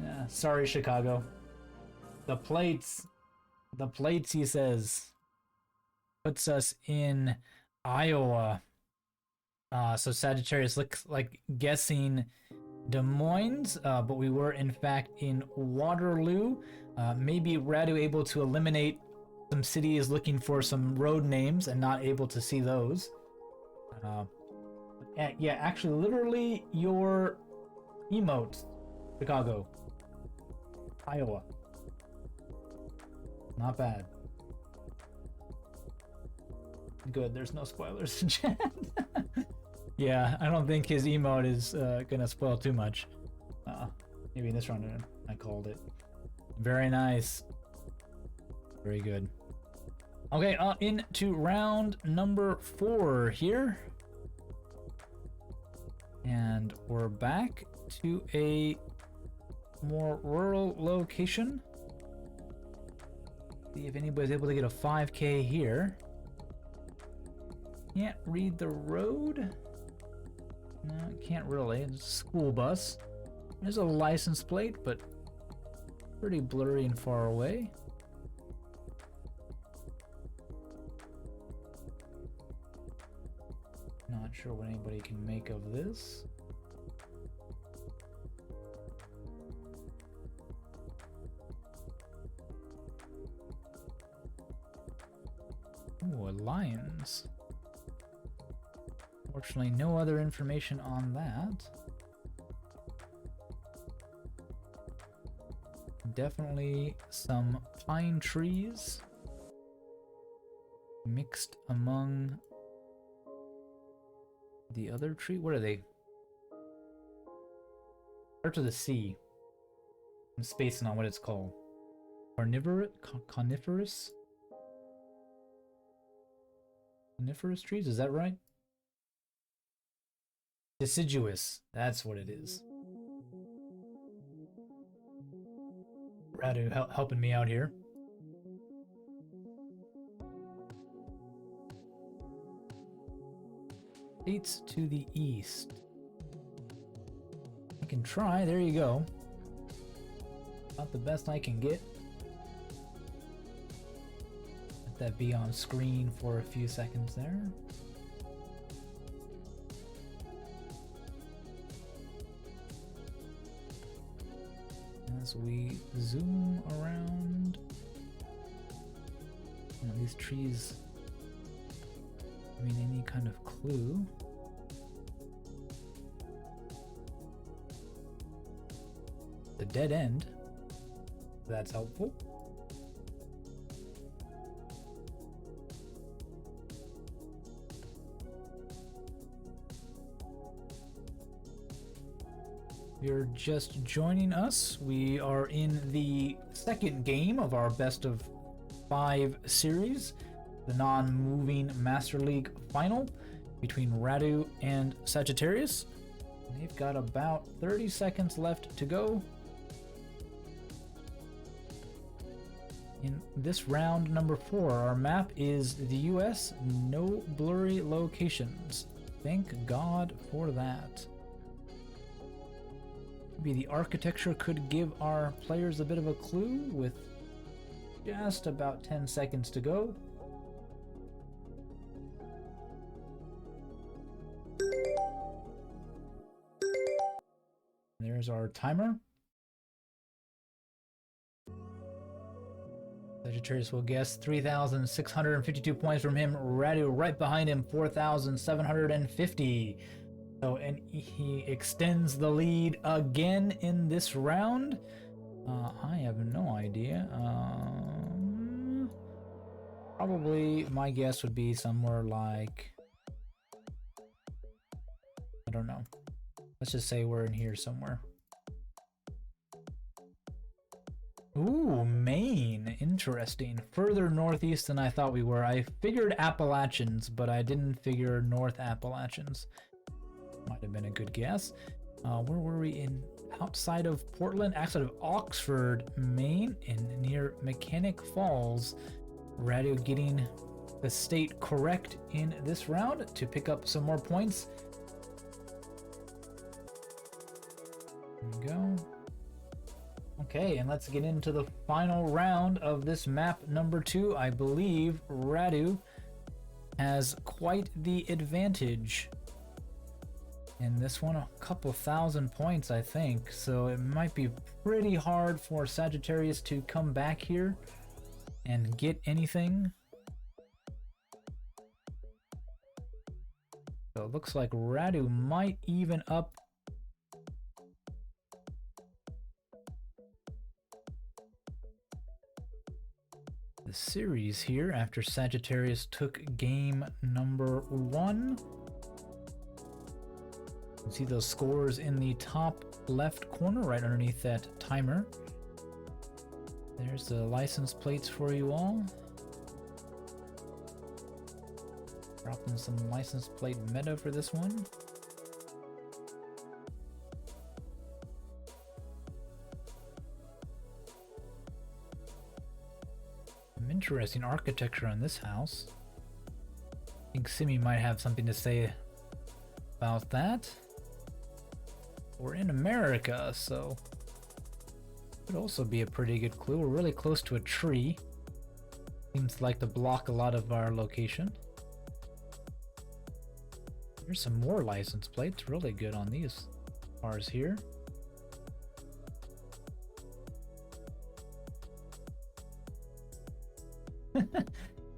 S1: Yeah, sorry, Chicago. The plates, he says, puts us in Iowa. So Sagittarius looks like guessing Des Moines, but we were in fact in Waterloo. Maybe Radu able to eliminate some cities looking for some road names and not able to see those. Yeah, actually, literally your emotes. Chicago. Iowa. Not bad. Good, there's no spoilers in chat. Yeah, I don't think his emote is gonna spoil too much. Maybe in this round I called it. Very nice. Very good. Okay, into round number 4 here. And we're back to a more rural location. See if anybody's able to get a 5K here. Can't read the road. No, can't really. It's a school bus. There's a license plate, but pretty blurry and far away. Not sure what anybody can make of this. Ooh, lions. Fortunately, no other information on that. Definitely some pine trees mixed among the other tree. What are they? Start to the sea. I'm spacing on what it's called. Coniferous? Coniferous trees, is that right? Deciduous, that's what it is. Radu helping me out here. States to the east. I can try, there you go. Not the best I can get. Let that be on screen for a few seconds there. As we zoom around, these trees mean any kind of clue. The dead end, that's helpful. If you're just joining us, we are in the second game of our best of 5 series, the non-moving Master League final between Radu and Sagittarius. They've got about 30 seconds left to go. In this round number 4, our map is the US, no blurry locations. Thank God for that. Maybe the architecture could give our players a bit of a clue with just about 10 seconds to go. There's our timer. Sagittarius will guess 3,652 points from him. Radu right behind him, 4,750. So, and he extends the lead again in this round. I have no idea. Probably my guess would be somewhere like, I don't know. Let's just say we're in here somewhere. Ooh, Maine. Interesting. Further northeast than I thought we were. I figured Appalachians, but I didn't figure North Appalachians. Might have been a good guess. Where were we? In outside of Portland, outside of Oxford, Maine, and near Mechanic Falls. Radu getting the state correct in this round to pick up some more points. There we go. Okay, and let's get into the final round of this map number 2. I believe Radu has quite the advantage in this one, a couple thousand points, I think. So it might be pretty hard for Sagittarius to come back here and get anything. So it looks like Radu might even up the series here after Sagittarius took game number 1. You can see those scores in the top left corner right underneath that timer. There's the license plates for you all. Dropping some license plate meta for this one. interesting architecture on this house. I think Simi might have something to say about that. We're in America, so could also be a pretty good clue. We're really close to a tree. Seems like to block a lot of our location. Here's some more license plates. Really good on these cars here.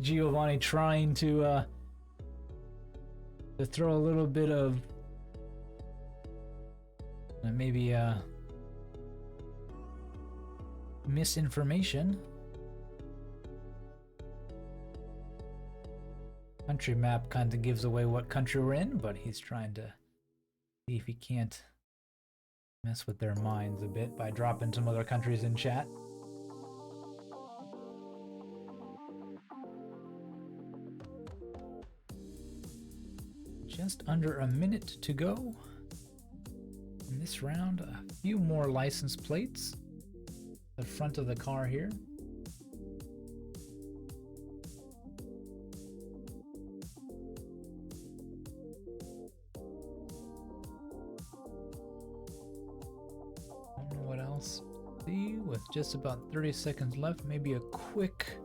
S1: Giovanni trying to throw a little bit of maybe misinformation. Country map kind of gives away what country we're in, but he's trying to see if he can't mess with their minds a bit by dropping some other countries in chat. Just under a minute to go in this round. A few more license plates. The front of the car here. I don't know what else. See, with just about 30 seconds left, maybe a quick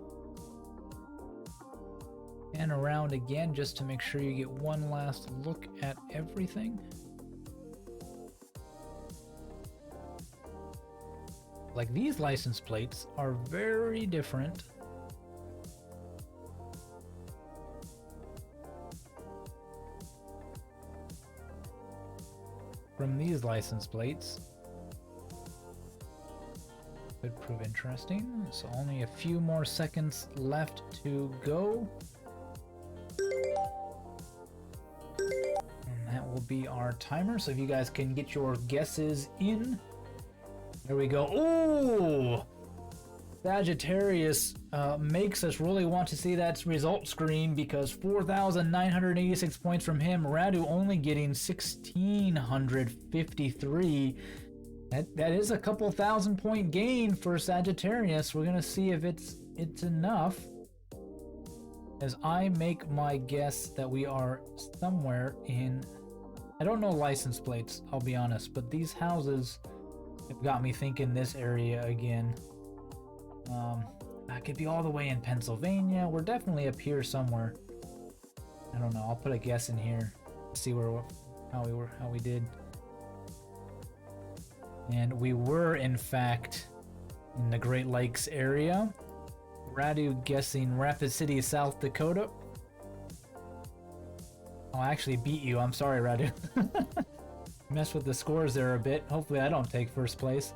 S1: pan around again just to make sure you get one last look at everything. Like, these license plates are very different from these license plates. Could prove interesting. So only a few more seconds left to go. And that will be our timer. So if you guys can get your guesses in. There we go. Ooh! Sagittarius makes us really want to see that result screen because 4,986 points from him. Radu only getting 1,653. That is a couple thousand point gain for Sagittarius. We're gonna see if it's enough. As I make my guess that we are somewhere in, I don't know license plates, I'll be honest, but these houses have got me thinking this area again. That could be all the way in Pennsylvania. We're definitely up here somewhere. I don't know. I'll put a guess in here. See how we did. And we were in fact in the Great Lakes area. Radu guessing Rapid City, South Dakota. Oh, I actually beat you. I'm sorry, Radu. Mess with the scores there a bit. Hopefully I don't take first place.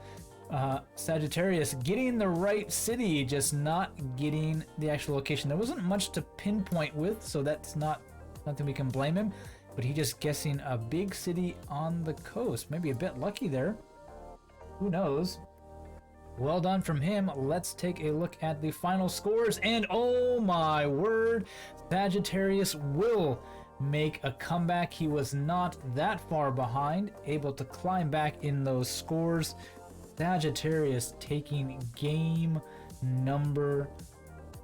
S1: Sagittarius getting the right city, just not getting the actual location. There wasn't much to pinpoint with, so that's not something we can blame him. But he just guessing a big city on the coast. Maybe a bit lucky there. Who knows? Well done from him. Let's take a look at the final scores. And oh my word, Sagittarius will make a comeback. He was not that far behind, able to climb back in those scores. Sagittarius taking game number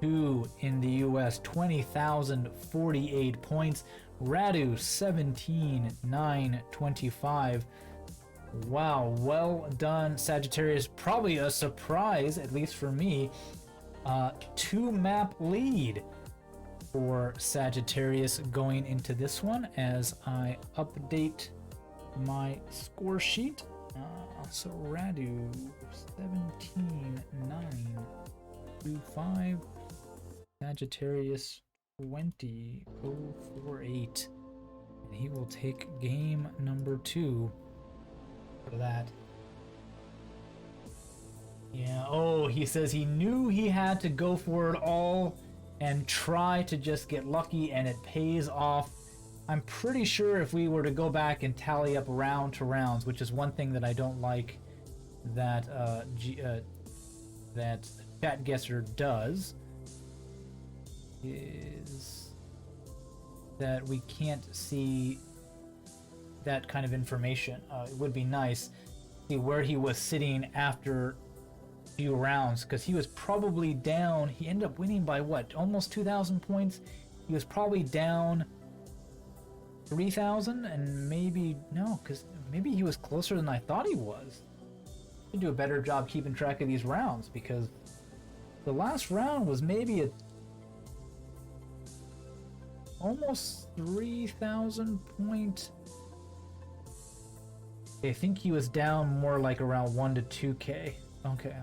S1: 2 in the US, 20,048 points. Radu 17,925. Wow, well done, Sagittarius. Probably a surprise, at least for me. 2-map lead for Sagittarius going into this one as I update my score sheet. So Radu 17,925, Sagittarius 20,048, and he will take game number 2 for that. Yeah, oh, he says he knew he had to go for it all and try to just get lucky, and it pays off. I'm pretty sure if we were to go back and tally up round to rounds, which is one thing that I don't like that that Chat Guesser does, is that we can't see that kind of information. It would be nice to see where he was sitting after few rounds, because he was probably down. He ended up winning by what? Almost 2,000 points. He was probably down 3,000, and maybe no, because maybe he was closer than I thought he was. I should do a better job keeping track of these rounds, because the last round was maybe a almost 3,000 point. I think he was down more like around 1 to 2k. Okay,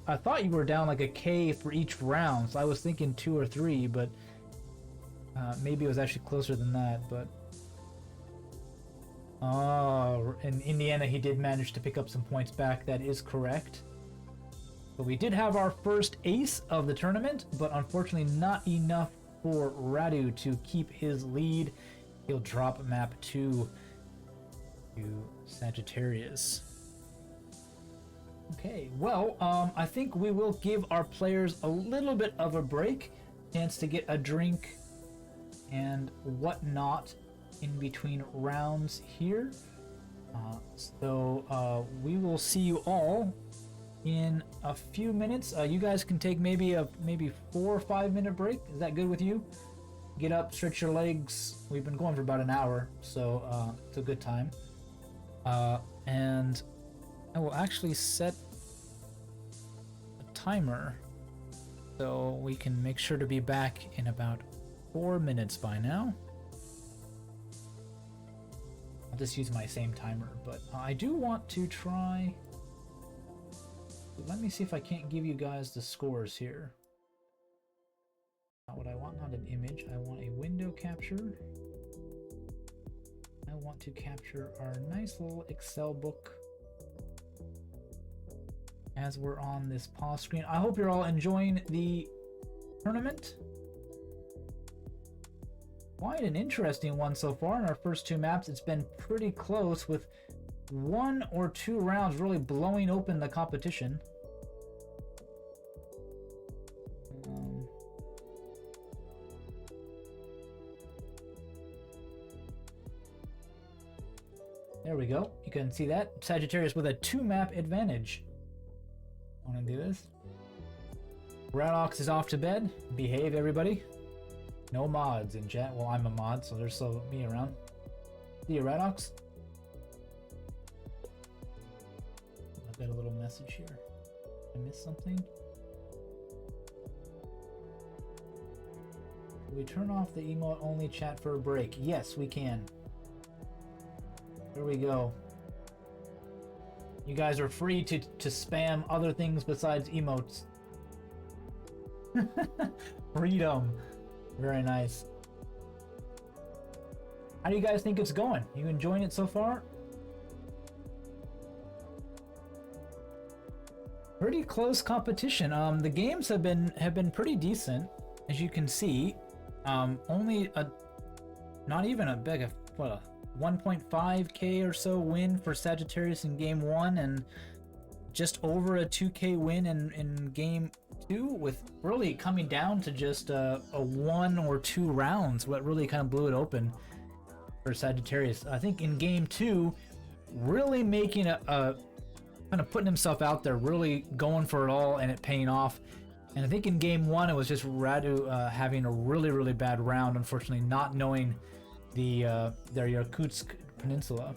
S1: I thought you were down like a K for each round, so I was thinking 2 or 3, but maybe it was actually closer than that. But oh, in Indiana, he did manage to pick up some points back. That is correct. But we did have our first ace of the tournament, but unfortunately not enough for Radu to keep his lead. He'll drop map 2 to Sagittarius. Okay, well, I think we will give our players a little bit of a break, chance to get a drink and whatnot in between rounds here. So we will see you all in a few minutes. You guys can take maybe 4 or 5 minute break. Is that good with you? Get up, stretch your legs. We've been going for about an hour, so it's a good time. And I will actually set a timer so we can make sure to be back in about 4 minutes by now. I'll just use my same timer, but I do want to try. Let me see if I can't give you guys the scores here. Not what I want, not an image. I want a window capture. I want to capture our nice little Excel book as we're on this pause screen. I hope you're all enjoying the tournament. Quite an interesting one so far in our first 2 maps. It's been pretty close, with 1 or 2 rounds really blowing open the competition. There we go. You can see that. Sagittarius with a 2-map advantage. Want to do this? Radox is off to bed. Behave, everybody. No mods in chat. Well, I'm a mod, so there's still me around. See you, Radox. I've got a little message here. I missed something? Can we turn off the emote only chat for a break? Yes, we can. There we go. You guys are free to spam other things besides emotes. Freedom. Very nice. How do you guys think it's going? You enjoying it so far? Pretty close competition. The games have been pretty decent, as you can see. Only not even a big, what, a 1.5k or so win for Sagittarius in game 1, and just over a 2k win in game 2, with really coming down to just a 1 or 2 rounds, what really kind of blew it open for Sagittarius. I think in game 2, really making a kind of putting himself out there, really going for it all, and it paying off. And I think in game 1, it was just Radu having a really bad round, unfortunately not knowing their Yakutsk Peninsula.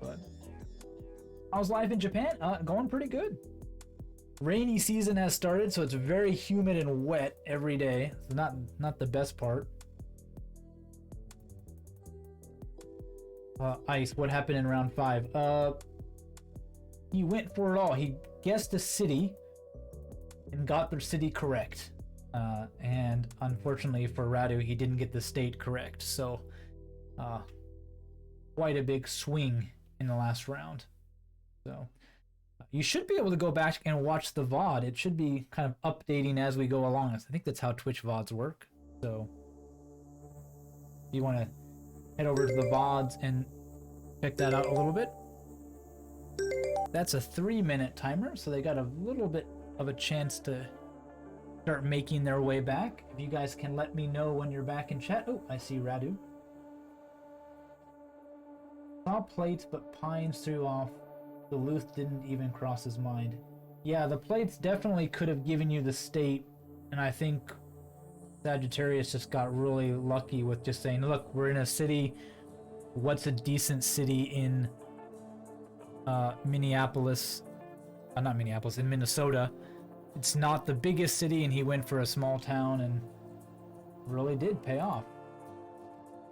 S1: But how's life in Japan? Going pretty good. Rainy season has started, so it's very humid and wet every day. It's not the best part. Ice, what happened in round 5? He went for it all. He guessed a city and got the city correct. And unfortunately for Radu, he didn't get the state correct. So quite a big swing in the last round. So you should be able to go back and watch the VOD. It should be kind of updating as we go along. I think that's how Twitch VODs work. So if you want to head over to the VODs and check that out a little bit. That's a 3-minute timer, so they got a little bit of a chance to start making their way back. If you guys can let me know when you're back in chat. Oh, I see Radu. Saw plates, but pines threw off. Duluth didn't even cross his mind. Yeah, the plates definitely could have given you the state, and I think Sagittarius just got really lucky with just saying, look, we're in a city. What's a decent city in Minneapolis? Not Minneapolis, in Minnesota. It's not the biggest city, and he went for a small town and really did pay off.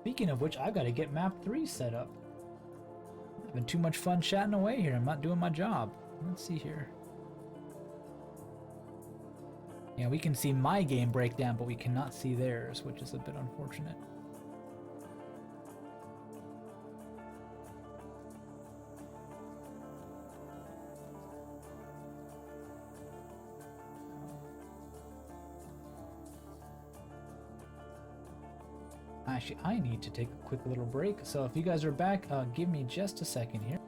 S1: Speaking of which, I've got to get map 3 set up. I'm having too much fun chatting away here. I'm not doing my job. Let's see here. Yeah, we can see my game breakdown, but we cannot see theirs, which is a bit unfortunate. Actually, I need to take a quick little break, so if you guys are back, give me just a second here.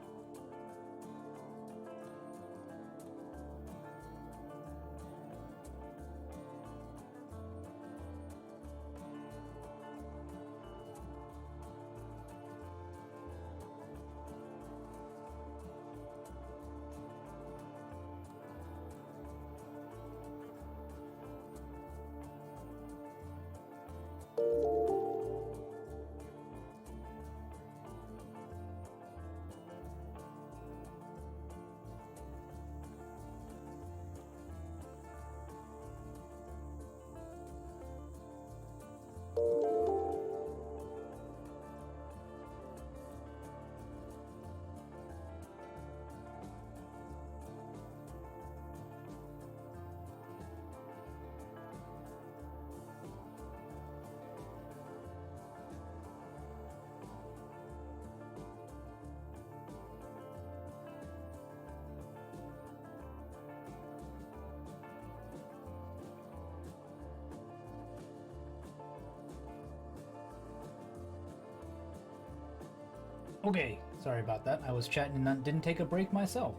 S1: Okay, sorry about that. I was chatting and didn't take a break myself.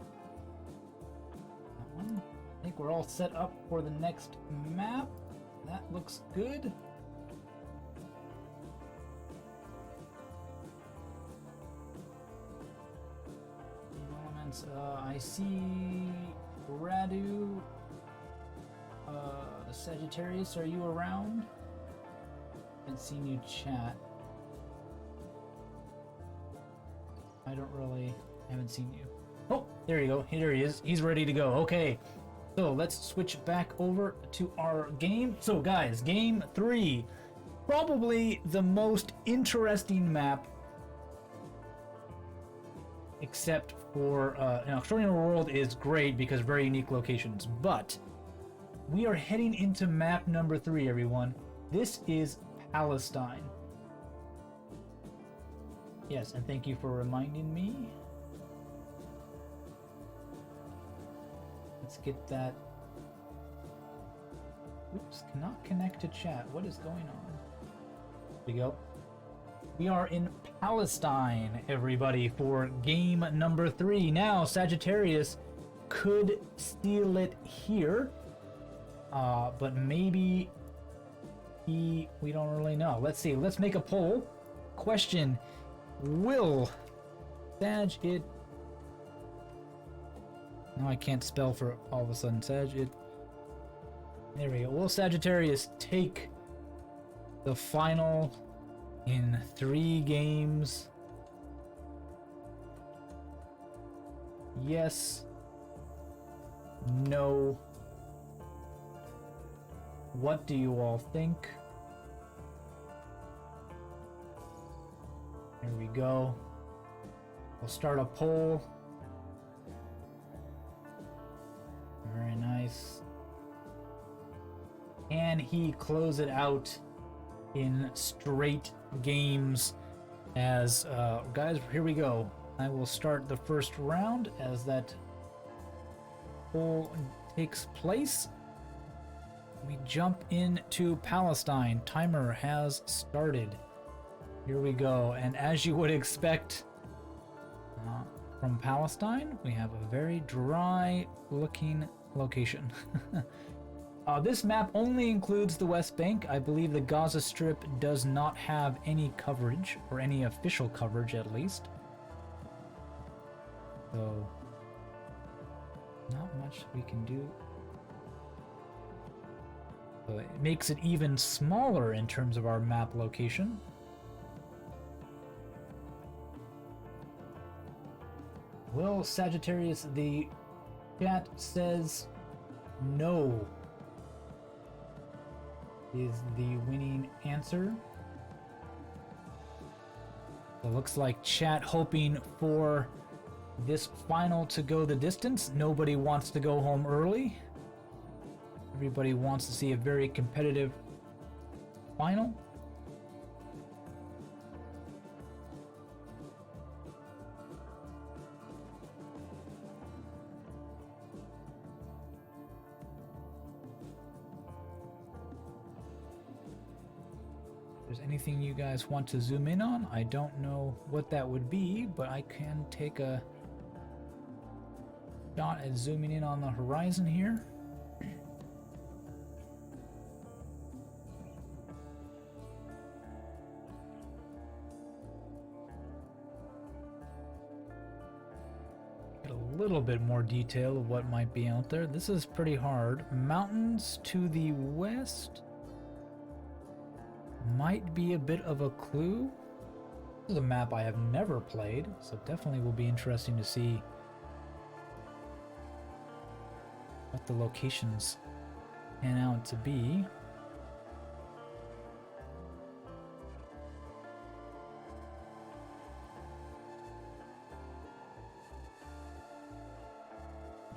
S1: That one. I think we're all set up for the next map. That looks good. Elements. I see Radu. Sagittarius, are you around? Haven't seen you chat. I haven't seen you. Oh, there you go. Here he is. He's ready to go. Okay. So let's switch back over to our game. So guys, game 3. Probably the most interesting map. Except for, Extraordinary World is great because very unique locations. But we are heading into map number 3, everyone. This is Palestine. Yes, and thank you for reminding me. Let's get that. Oops, cannot connect to chat. What is going on? There we go. We are in Palestine, everybody, for game number 3. Now, Sagittarius could steal it here, but maybe we don't really know. Let's see. Let's make a poll. Question. Will Sag it? Now I can't spell for all of a sudden. Sag it. There we go. Will Sagittarius take the final in 3 games? Yes. No. What do you all think? There we go. We'll start a poll. Very nice. Can he close it out in straight games? As guys, here we go. I will start the first round as that poll takes place. We jump into Palestine. Timer has started. Here we go, and as you would expect from Palestine, we have a very dry looking location. This map only includes the West Bank. I believe the Gaza Strip does not have any coverage, or any official coverage at least. So Not much we can do. So it makes it even smaller in terms of our map location. Well, Sagittarius, the chat says no is the winning answer. It looks like chat hoping for this final to go the distance. Nobody wants to go home early. Everybody wants to see a very competitive final. If there's anything you guys want to zoom in on, I don't know what that would be, but I can take a shot at zooming in on the horizon here. Get a little bit more detail of what might be out there. This is pretty hard. Mountains to the west might be a bit of a clue. This is a map I have never played, so definitely will be interesting to see what the locations pan out to be.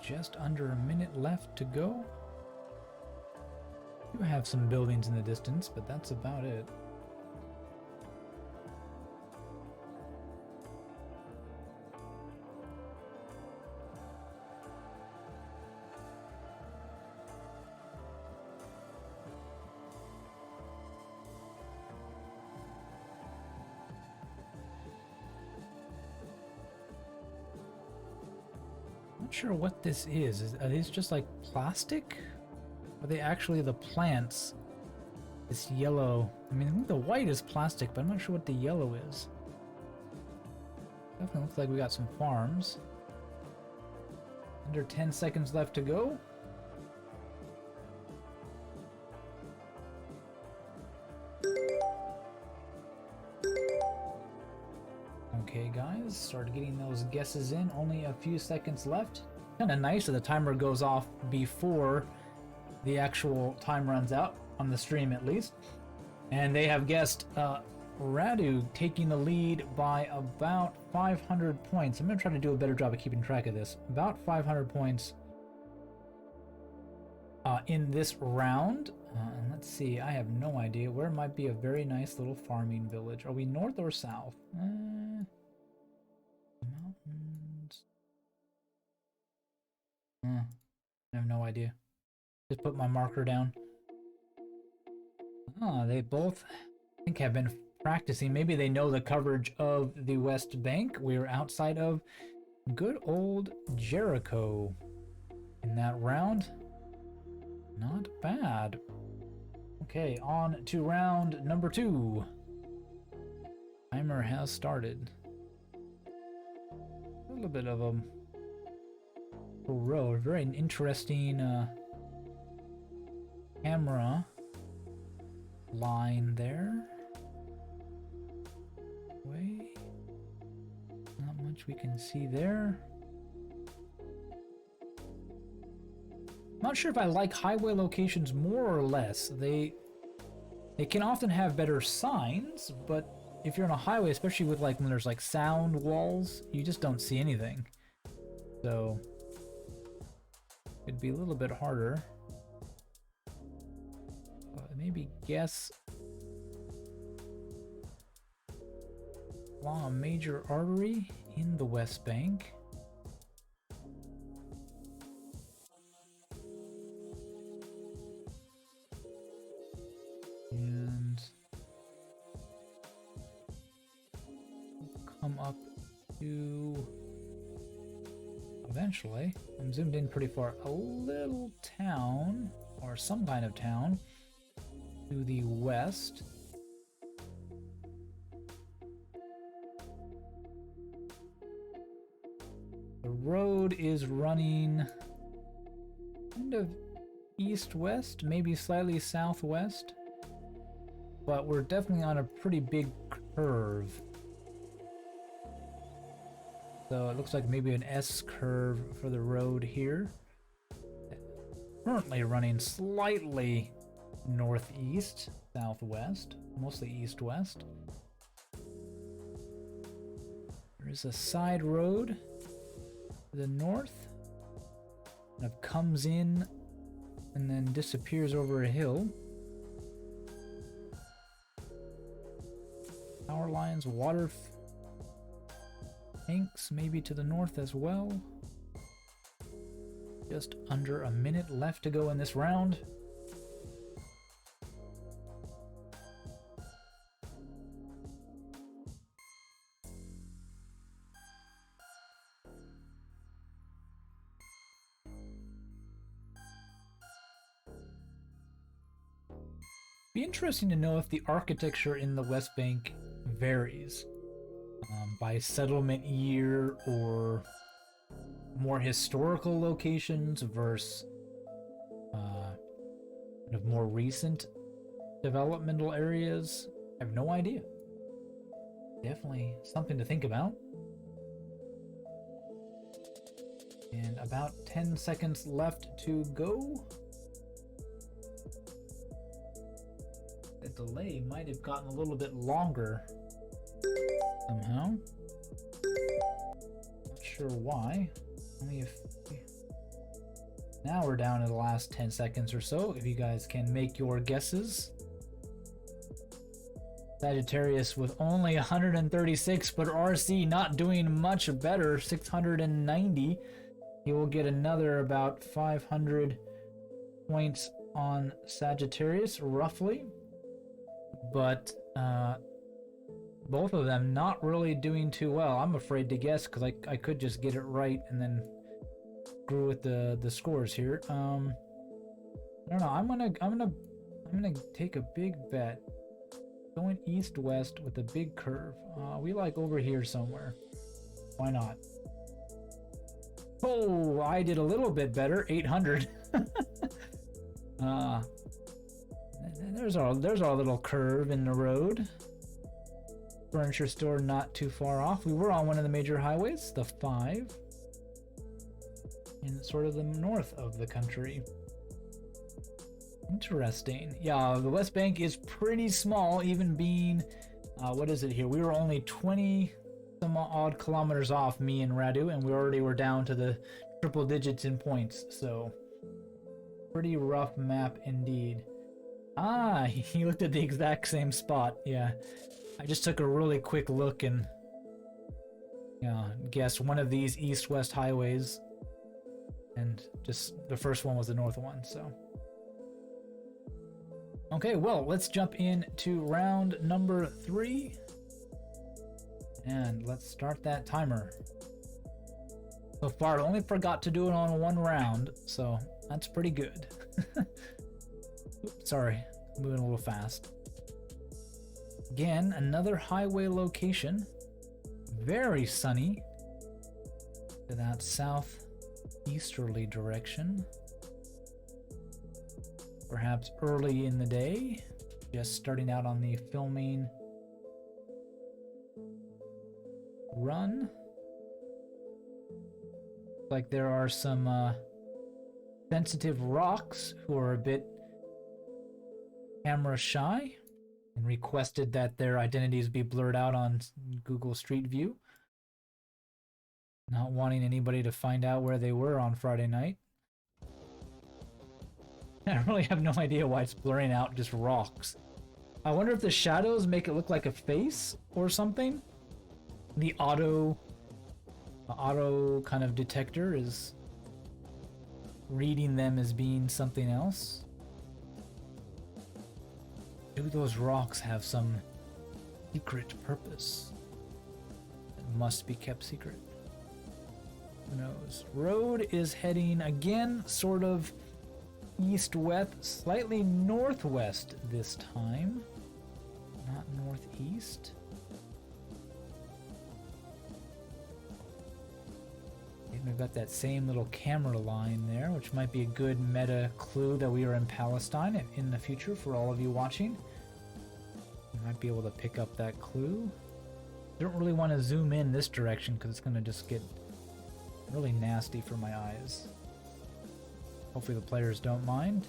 S1: Just under a minute left to go. You have some buildings in the distance, but that's about it. Not sure what this is. Are these just like plastic? Are they actually the plants? This yellow. I mean, I think the white is plastic, but I'm not sure what the yellow is. Definitely looks like we got some farms. Under 10 seconds left to go. Okay, guys, start getting those guesses in. Only a few seconds left. Kind of nice that the timer goes off before the actual time runs out, on the stream at least. And they have guessed Radu taking the lead by about 500 points. I'm going to try to do a better job of keeping track of this. About 500 points in this round. And let's see, I have no idea. Where might be a very nice little farming village? Are we north or south? Mountains. I have no idea. Just put my marker down. Ah, they both, I think, have been practicing. Maybe they know the coverage of the West Bank. We're outside of good old Jericho in that round. Not bad. Okay, on to round number 2. Timer has started. A little bit of a row. Very interesting camera line there. Way. Not much we can see there. Not sure if I like highway locations more or less. They can often have better signs, but if you're on a highway, especially with like when there's like sound walls, you just don't see anything. So it'd be a little bit harder. Maybe guess along a major artery in the West Bank. And come up to, eventually, I'm zoomed in pretty far, a little town, or some kind of town, to the west. The road is running kind of east-west, maybe slightly southwest. But we're definitely on a pretty big curve. So it looks like maybe an S curve for the road here. Currently running slightly northeast, southwest, mostly east-west. There's a side road to the north. Kind of comes in and then disappears over a hill. Power lines, water tanks maybe to the north as well. Just under a minute left to go in this round. Be interesting to know if the architecture in the West Bank varies by settlement year or more historical locations versus kind of more recent developmental areas. I have no idea. Definitely something to think about. And about 10 seconds left to go. The delay might have gotten a little bit longer somehow. Not sure why. Only if now we're down to the last 10 seconds or so. If you guys can make your guesses. Sagittarius with only 136, but RC not doing much better, 690. He will get another about 500 points on Sagittarius, roughly. But both of them not really doing too well. I'm afraid to guess because I could just get it right and then screw with the scores here. I don't know. I'm gonna take a big bet. Going east-west with a big curve. We like over here somewhere. Why not? Oh, I did a little bit better. 800. There's our little curve in the road. Furniture store not too far off. We were on one of the major highways, the 5, in sort of the north of the country. Interesting. Yeah, the West Bank is pretty small, even being, what is it here? We were only 20 some odd kilometers off, me and Radu, and we already were down to the triple digits in points, so pretty rough map indeed. Ah, he looked at the exact same spot. Yeah, I just took a really quick look and guessed one of these east-west highways, and just the first one was the north one, so. Okay, well, let's jump into round number 3. And let's start that timer. So far, I only forgot to do it on one round, so that's pretty good. Oops, sorry, moving a little fast. Again, another highway location. Very sunny. To that southeasterly direction. Perhaps early in the day, just starting out on the filming run. Like there are some sensitive rocks who are a bit camera shy and requested that their identities be blurred out on Google Street View. Not wanting anybody to find out where they were on Friday night. I really have no idea why it's blurring out just rocks. I wonder if the shadows make it look like a face or something. The auto kind of detector is reading them as being something else. Do those rocks have some secret purpose that must be kept secret? Who knows? Road is heading again, sort of east-west, slightly northwest this time, not northeast. we've got that same little camera line there, which might be a good meta clue that we are in Palestine in the future for all of you watching. You might be able to pick up that clue. I don't really want to zoom in this direction because it's going to just get really nasty for my eyes. Hopefully the players don't mind.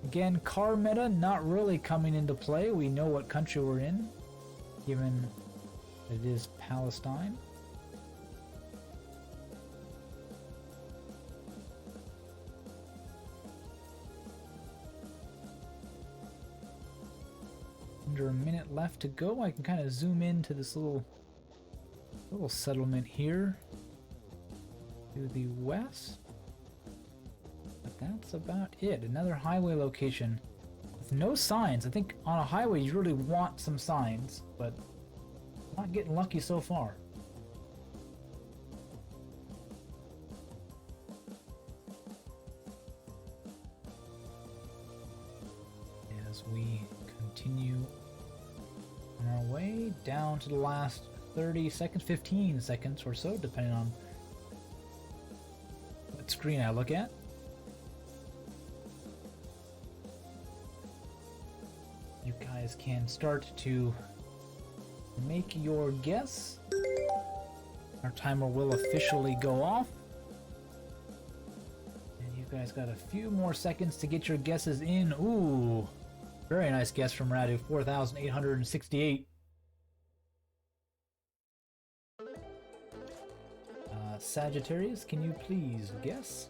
S1: Again, car meta not really coming into play. We know what country we're in, given it is Palestine. Under a minute left to go. I can kind of zoom into this little settlement here to the west. But that's about it. Another highway location with no signs. I think on a highway you really want some signs, but not getting lucky so far. As we continue on our way down to the last 30 seconds, 15 seconds or so, depending on what screen I look at. You guys can start to make your guess. Our timer will officially go off. And you guys got a few more seconds to get your guesses in. Ooh, very nice guess from Radu, 4,868. Sagittarius, can you please guess?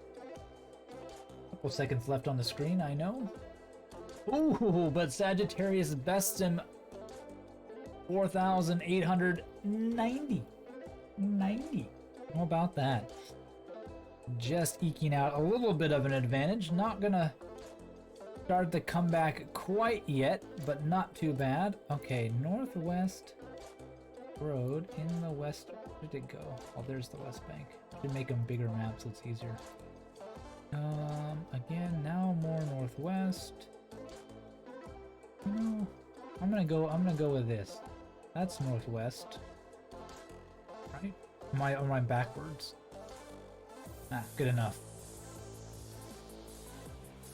S1: Couple seconds left on the screen, I know. Ooh, but Sagittarius bests him 4,890. 90. How about that? Just eking out a little bit of an advantage. Not gonna start the comeback quite yet, but not too bad. Okay, Northwest Road in the west. Where did it go? Oh, there's the West Bank. Should make them bigger maps so it's easier. Again, now more northwest. No, I'm gonna go with this. That's northwest. Right? Am I backwards? Ah, good enough.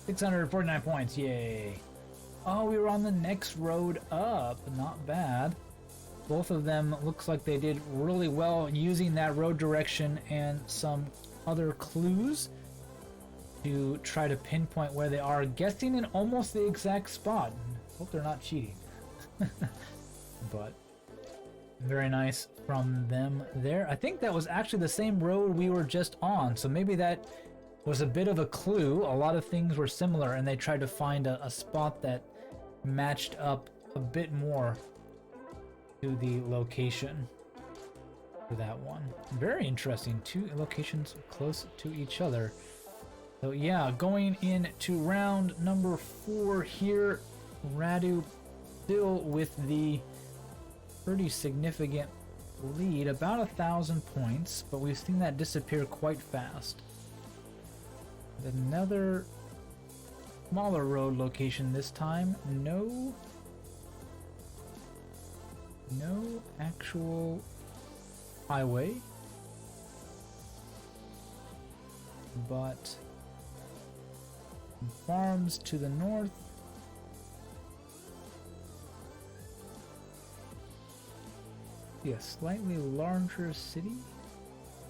S1: 649 points, yay. Oh, we were on the next road up. Not bad. Both of them looks like they did really well using that road direction and some other clues to try to pinpoint where they are, guessing in almost the exact spot. Hope they're not cheating. But very nice from them there. I think that was actually the same road we were just on, so maybe that was a bit of a clue. A lot of things were similar and they tried to find a spot that matched up a bit more to the location for that one. Very interesting. Two locations close to each other. So yeah, going into round number 4 here, Radu still with the pretty significant lead, about 1,000 points, but we've seen that disappear quite fast. Another smaller road location this time. No actual highway, but farms to the north. Yeah, slightly larger city,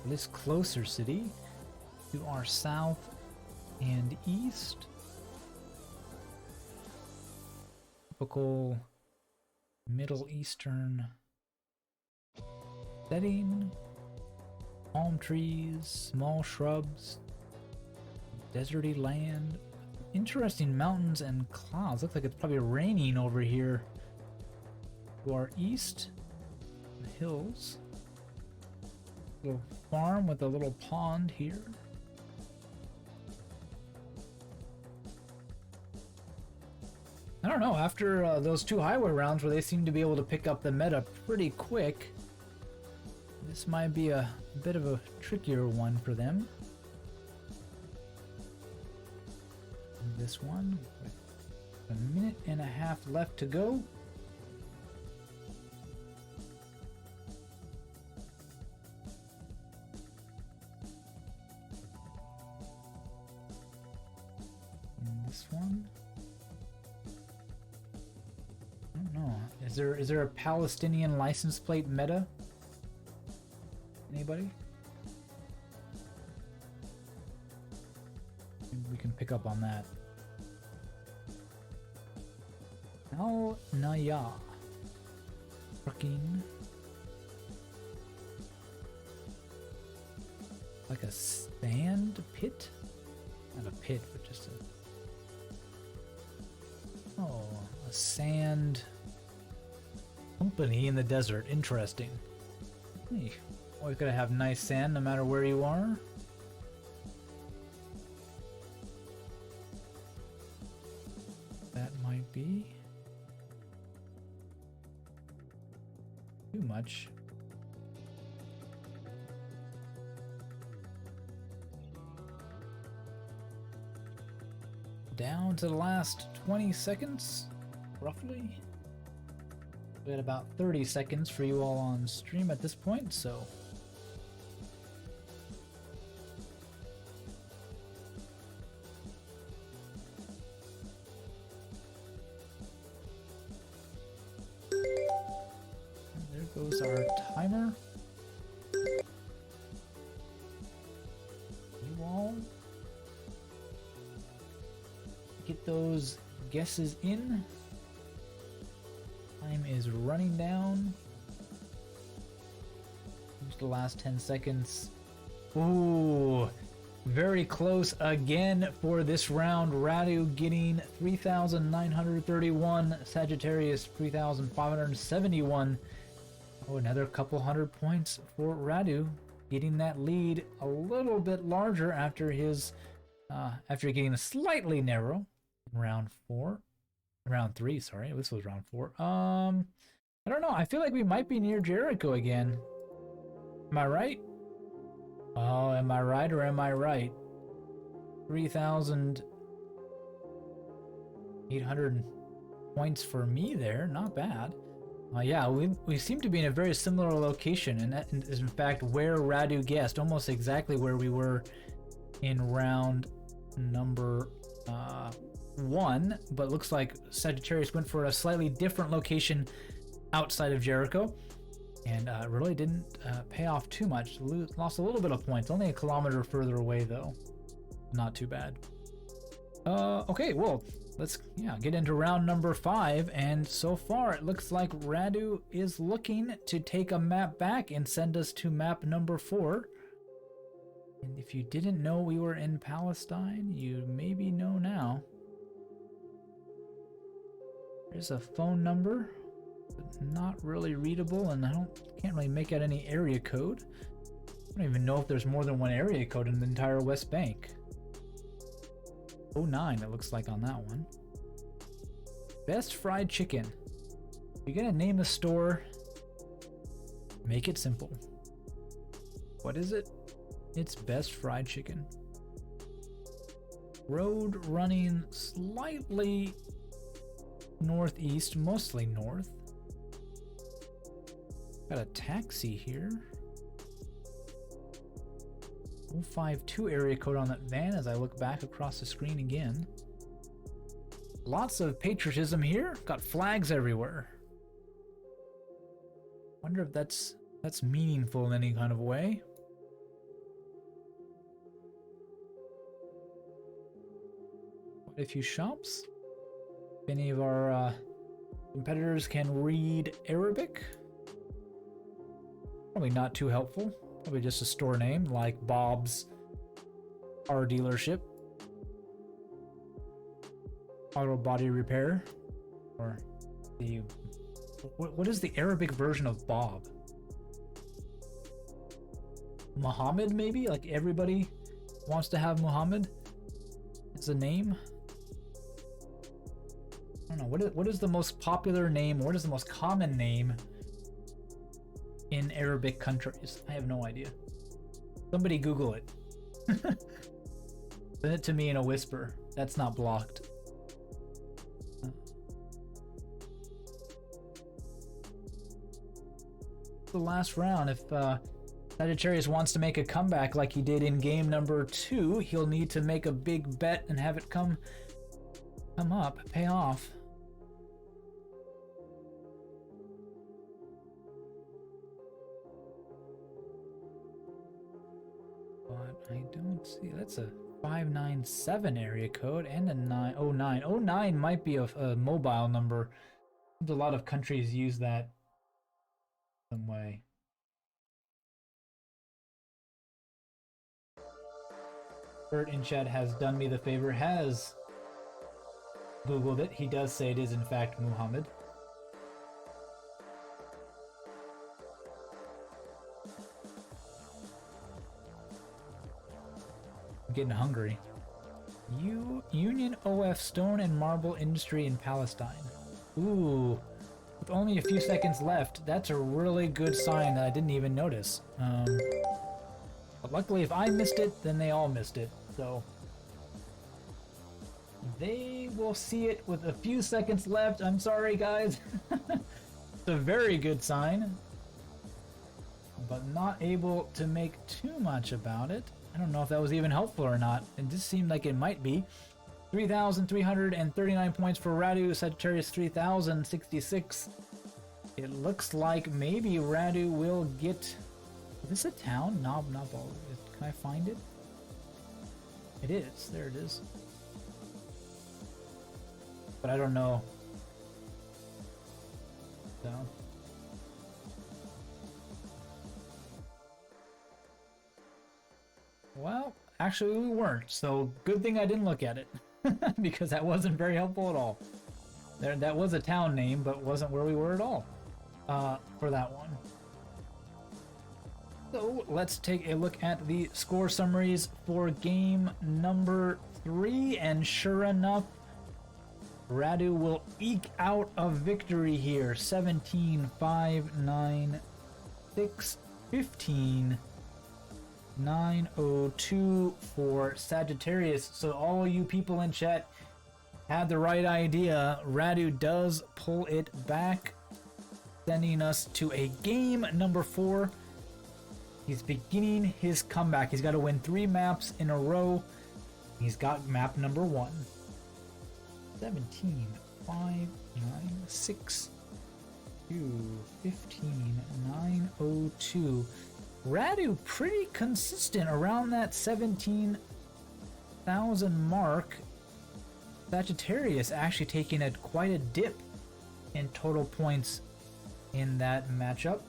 S1: this closer city to our south and east. Typical Middle Eastern setting. Palm trees, small shrubs, deserty land, interesting mountains and clouds. Looks like it's probably raining over here to our east. The hills. Little farm with a little pond here. I don't know, after those 2 highway rounds where they seem to be able to pick up the meta pretty quick, this might be a bit of a trickier one for them. And this one, with a minute and a half left to go. This one? I don't know. Is there a Palestinian license plate meta? Anybody? Maybe we can pick up on that. Al Naya. Trucking. Like a sand pit? Not a pit, but just a... Oh, a sand company in the desert. Interesting. Hey, always gotta have nice sand no matter where you are. That might be too much. Down to the last 20 seconds, roughly. We got about 30 seconds for you all on stream at this point, so. And there goes our timer. You all get those guesses in. Time is running down. Just the last 10 seconds. Ooh, very close again for this round. Radu getting 3,931. Sagittarius 3,571. Oh, another couple hundred points for Radu, getting that lead a little bit larger after his after getting slightly narrow in round 3, sorry. This was round 4. I don't know. I feel like we might be near Jericho again. Am I right? Oh, am I right or am I right? 3,800 points for me there. Not bad. Yeah, we seem to be in a very similar location, and that is in fact where Radu guessed, almost exactly where we were in round number 1, but looks like Sagittarius went for a slightly different location outside of Jericho, and really didn't pay off too much. Lost a little bit of points, only a kilometer further away though. Not too bad. Okay, well, let's get into round number 5, and so far it looks like Radu is looking to take a map back and send us to map number 4. And if you didn't know we were in Palestine, you maybe know now. There's a phone number, but not really readable, and can't really make out any area code. I don't even know if there's more than one area code in the entire West Bank. 09 it looks like on that one. Best fried chicken. If you're gonna name the store, make it simple. What is it? It's Best Fried Chicken. Road running slightly northeast, mostly north. Got a taxi here. 052 area code on that van as I look back across the screen again. Lots of patriotism here. Got flags everywhere. Wonder if that's meaningful in any kind of way. Quite a few shops. If any of our competitors can read Arabic, probably not too helpful. Probably just a store name like Bob's Car Dealership, Auto Body Repair, or the what is the Arabic version of Bob? Muhammad, maybe? Like everybody wants to have Muhammad as a name. I don't know. What is the most popular name? What is the most common name in Arabic countries? I have no idea. Somebody Google it. Send it to me in a whisper. That's not blocked. The last round. If Sagittarius wants to make a comeback like he did in game number 2, he'll need to make a big bet and have it come Come up, pay off. But I don't see. That's a 597 area code and a 909. 09 might be a mobile number. A lot of countries use that some way. Bert in chat has done me the favor, has Googled it. He does say it is in fact Muhammad. I'm getting hungry. Union OF Stone and Marble Industry in Palestine. Ooh, with only a few seconds left, that's a really good sign that I didn't even notice. But luckily if I missed it, then they all missed it, so they will see it with a few seconds left. I'm sorry, guys. It's a very good sign, but not able to make too much about it. I don't know if that was even helpful or not. It just seemed like it might be. 3,339 points for Radu, Sagittarius 3,066. It looks like maybe Radu will get... Is this a town? Nobnabal. Can I find it? It is. There it is. But I don't know. So... Well, actually we weren't, so good thing I didn't look at it, because that wasn't very helpful at all. That was a town name, but wasn't where we were at all, for that one. So let's take a look at the score summaries for game number 3, and sure enough, Radu will eke out a victory here. 17, 5, 9, 6, 15... 902 for Sagittarius. So all you people in chat had the right idea. Radu does pull it back, sending us to a game number 4. He's beginning his comeback. He's got to win 3 maps in a row. He's got map number 1. 17, 5, 9, 6, 2, 15, 902. Radu pretty consistent around that 17,000 mark. Sagittarius actually taking quite a dip in total points in that matchup.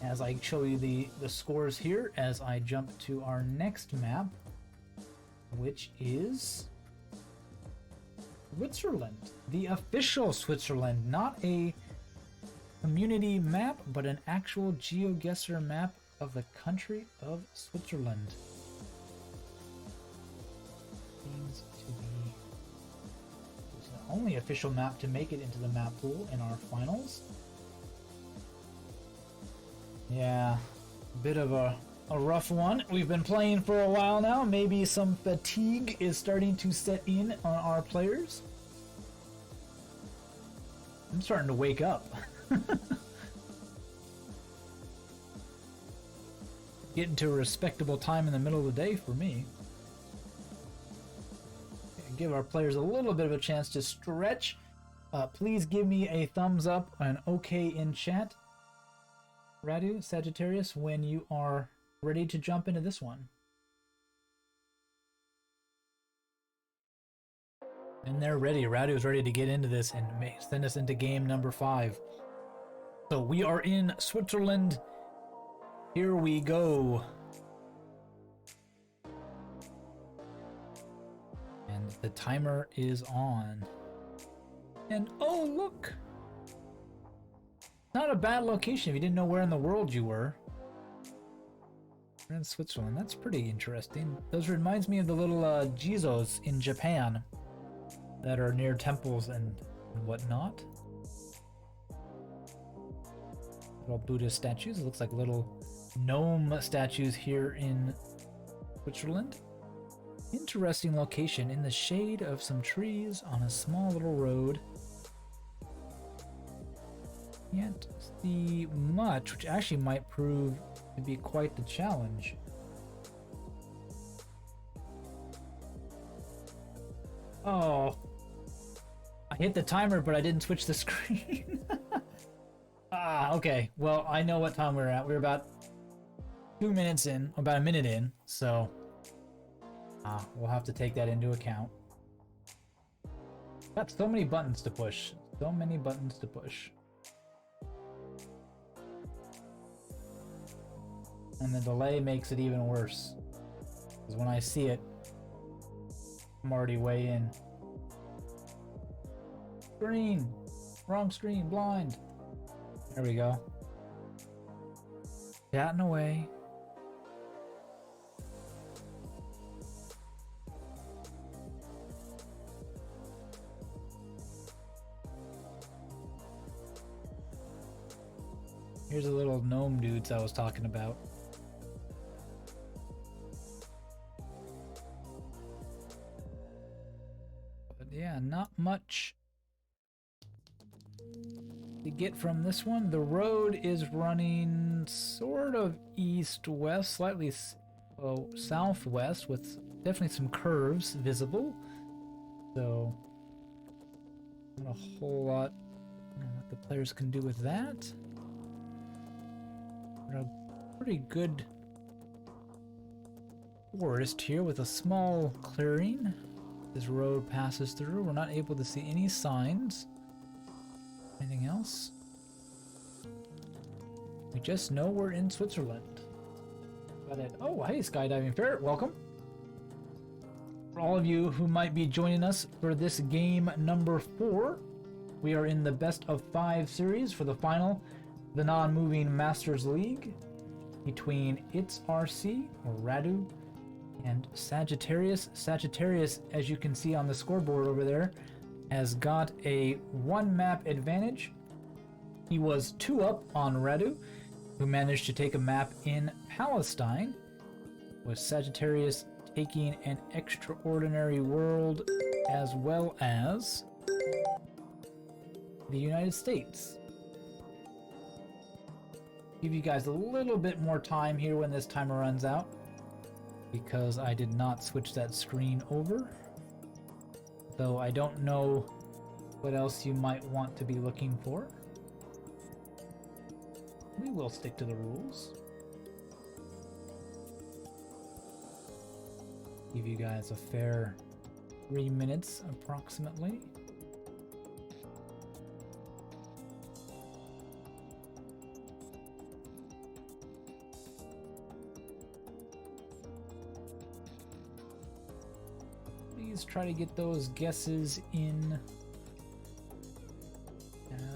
S1: As I show you the scores here, as I jump to our next map, which is Switzerland. The official Switzerland, not a community map, but an actual GeoGuessr map of the country of Switzerland. Seems to be the only official map to make it into the map pool in our finals. Yeah, a bit of a rough one. We've been playing for a while now. Maybe some fatigue is starting to set in on our players. I'm starting to wake up. Getting to a respectable time in the middle of the day for me. Give our players a little bit of a chance to stretch. Please give me a thumbs up and okay in chat, Radu, Sagittarius, when you are ready to jump into this one. And they're ready. Radu's ready to get into this and send us into game number 5. So we are in Switzerland. Here we go. And the timer is on. And oh, look! Not a bad location if you didn't know where in the world you were. We're in Switzerland. That's pretty interesting. Those reminds me of the little Jizos in Japan that are near temples and whatnot. Little Buddhist statues. It looks like little gnome statues here in Switzerland. Interesting location in the shade of some trees on a small little road. Can't see much, which actually might prove to be quite the challenge. Oh. I hit the timer, but I didn't switch the screen. Okay. Well, I know what time we're at. We're about 2 minutes in, about a minute in, so we'll have to take that into account. Got so many buttons to push. So many buttons to push. And the delay makes it even worse. Because when I see it, I'm already way in. Screen! Wrong screen, blind! There we go. Chatting away. Here's the little gnome dudes I was talking about. But yeah, not much to get from this one. The road is running sort of east-west, slightly southwest, with definitely some curves visible. So, not a whole lot what the players can do with that. A pretty good forest here with a small clearing. This road passes through. We're not able to see any signs. Anything else? We just know we're in Switzerland. Got it. Oh, hey, Skydiving Ferret, welcome. For all of you who might be joining us for this game number 4, we are in the best of 5 series for the final, the non-moving Masters League between its RC, or Radu, and Sagittarius. Sagittarius, as you can see on the scoreboard over there, has got a 1 map advantage. He was 2 up on Radu, who managed to take a map in Palestine, with Sagittarius taking an extraordinary world as well as the United States. Give you guys a little bit more time here when this timer runs out, because I did not switch that screen over. Though I don't know what else you might want to be looking for. We will stick to the rules. Give you guys a fair 3 minutes approximately. Please try to get those guesses in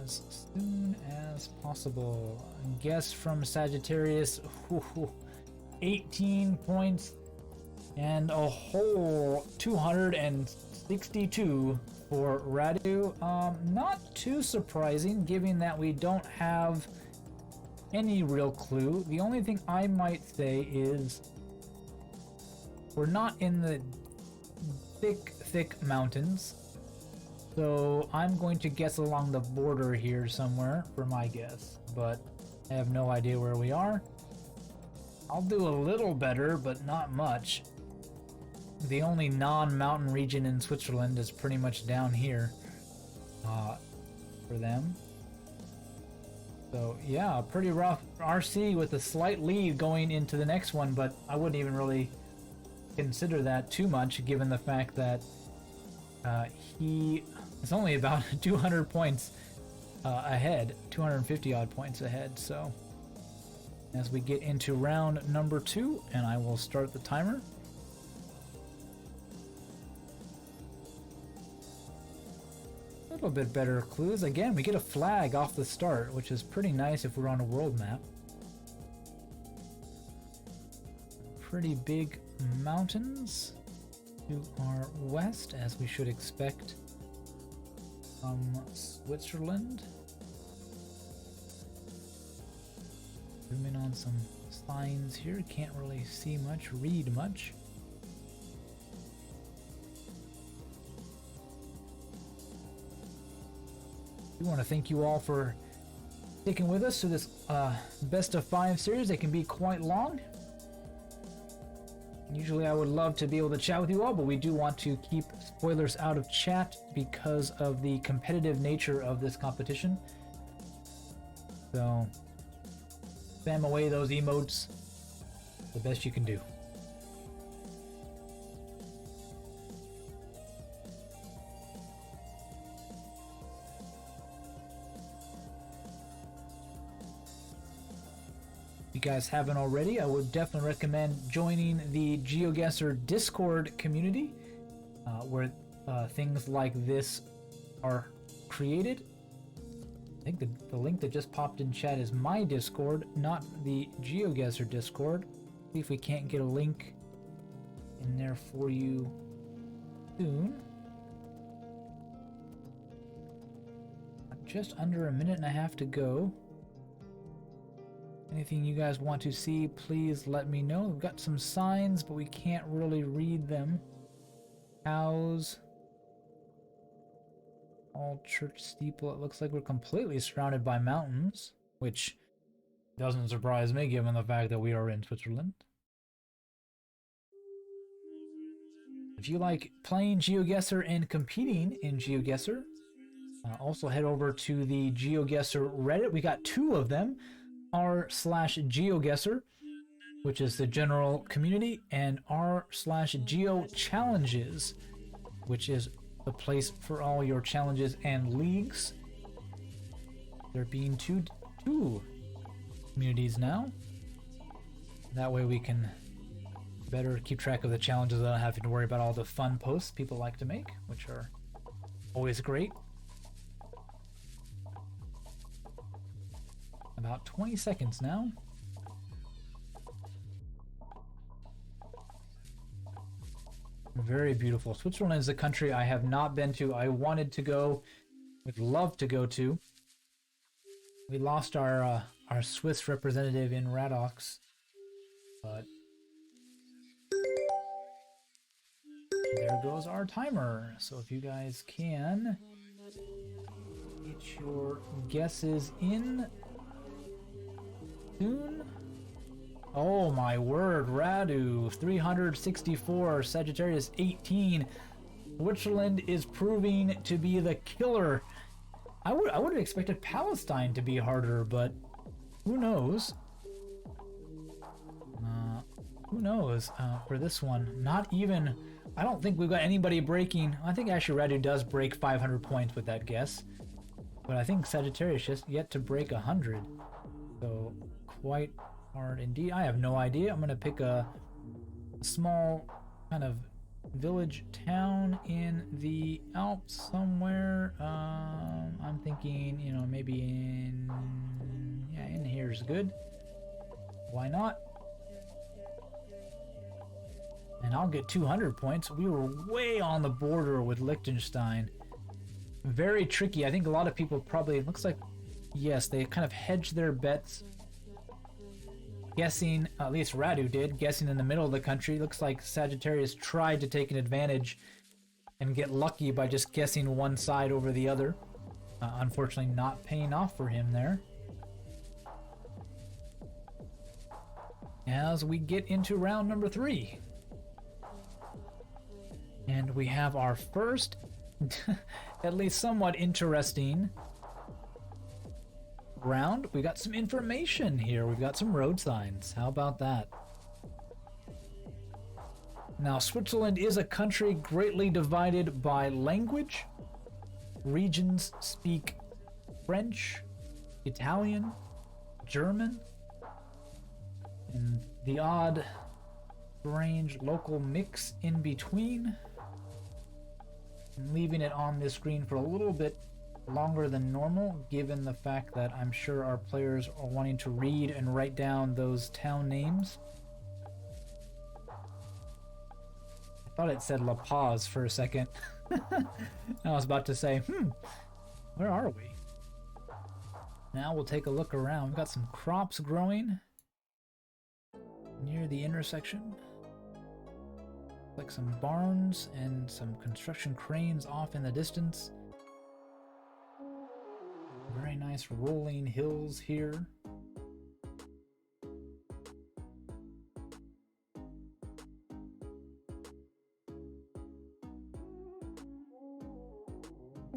S1: as soon as possible. Guess from Sagittarius, 18 points and a whole 262 for Radu. Not too surprising given that we don't have any real clue. The only thing I might say is we're not in the thick mountains, so I'm going to guess along the border here somewhere for my guess, but I have no idea where we are. I'll do a little better, but not much. The only non-mountain region in Switzerland is pretty much down here for them. So yeah, pretty rough RC with a slight lead going into the next one, but I wouldn't even really consider that too much given the fact that he is only about 200 points ahead, 250 odd points ahead. So as we get into round number 2, and I will start the timer. A little bit better clues. Again, we get a flag off the start, which is pretty nice if we're on a world map. Pretty big mountains to our west, as we should expect from Switzerland. Zoom in on some signs here. Can't really see much, read much. We want to thank you all for sticking with us to this best of 5 series. They can be quite long. Usually I would love to be able to chat with you all, but we do want to keep spoilers out of chat because of the competitive nature of this competition. So, spam away those emotes the best you can do. If you guys haven't already, I would definitely recommend joining the GeoGuessr Discord community, where things like this are created. I think the link that just popped in chat is my Discord, not the GeoGuessr Discord. See if we can't get a link in there for you soon. Just under a minute and a half to go. Anything you guys want to see, please let me know. We've got some signs, but we can't really read them. Cows. All church steeple. It looks like we're completely surrounded by mountains, which doesn't surprise me given the fact that we are in Switzerland. If you like playing GeoGuessr and competing in GeoGuessr, also head over to the GeoGuessr Reddit. We got 2 of them. r/GeoGuessr, which is the general community, and r/GeoChallenges, which is the place for all your challenges and leagues. There being two communities now. That way we can better keep track of the challenges without having to worry about all the fun posts people like to make, which are always great. About 20 seconds now. Very beautiful. Switzerland is a country I have not been to. I wanted to go, would love to go to. We lost our Swiss representative in Radox, but there goes our timer. So if you guys can get your guesses in soon. Oh my word, Radu 364, Sagittarius 18. Switzerland is proving to be the killer. I would have expected Palestine to be harder, but who knows? Who knows for this one? Not even. I don't think we've got anybody breaking. I think actually Radu does break 500 points with that guess, but I think Sagittarius just yet to break 100. So quite hard indeed. I have no idea. I'm gonna pick a small kind of village town in the Alps somewhere. I'm thinking, you know, maybe in here's good. Why not? And I'll get 200 points. We were way on the border with Liechtenstein. Very tricky. I think a lot of people probably, it looks like, yes, they kind of hedged their bets. Guessing, at least Radu did, guessing in the middle of the country. Looks like Sagittarius tried to take an advantage and get lucky by just guessing one side over the other. Unfortunately, not paying off for him there. As we get into round number 3. And we have our first, at least somewhat interesting round. We got some information here. We've got some road signs. How about that? Now, Switzerland is a country greatly divided by language. Regions speak French, Italian, German, and the odd, strange local mix in between. I'm leaving it on this screen for a little bit longer than normal, given the fact that I'm sure our players are wanting to read and write down those town names. I thought it said La Paz for a second. I was about to say, where are we? Now we'll take a look around. We've got some crops growing near the intersection. Like some barns and some construction cranes off in the distance. Very nice rolling hills here.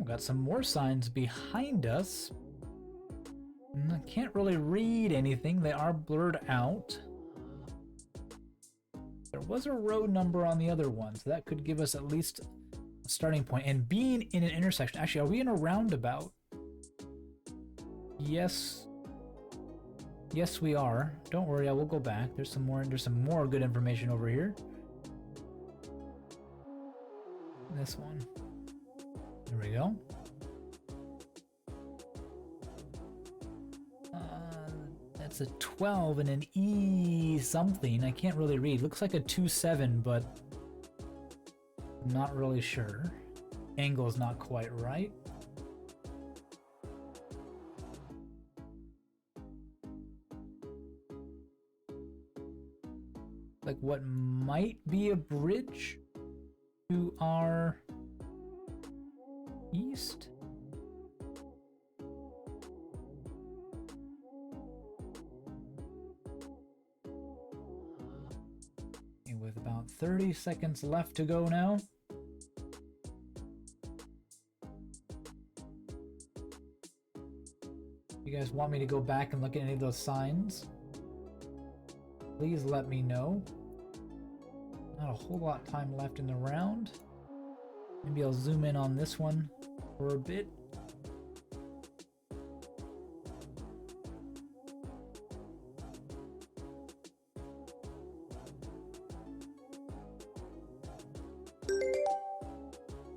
S1: We've got some more signs behind us. I can't really read anything. They are blurred out. There was a road number on the other one, so that could give us at least a starting point. And being in an intersection, actually, are we in a roundabout? Yes. Yes, we are. Don't worry, I will go back. There's some more good information over here. This one. There we go. That's a 12 and an E something. I can't really read. Looks like a 2-7, but I'm not really sure. Angle's not quite right. Like what might be a bridge to our east. Okay, with about 30 seconds left to go now. You guys want me to go back and look at any of those signs? Please let me know. Not a whole lot of time left in the round. Maybe I'll zoom in on this one for a bit.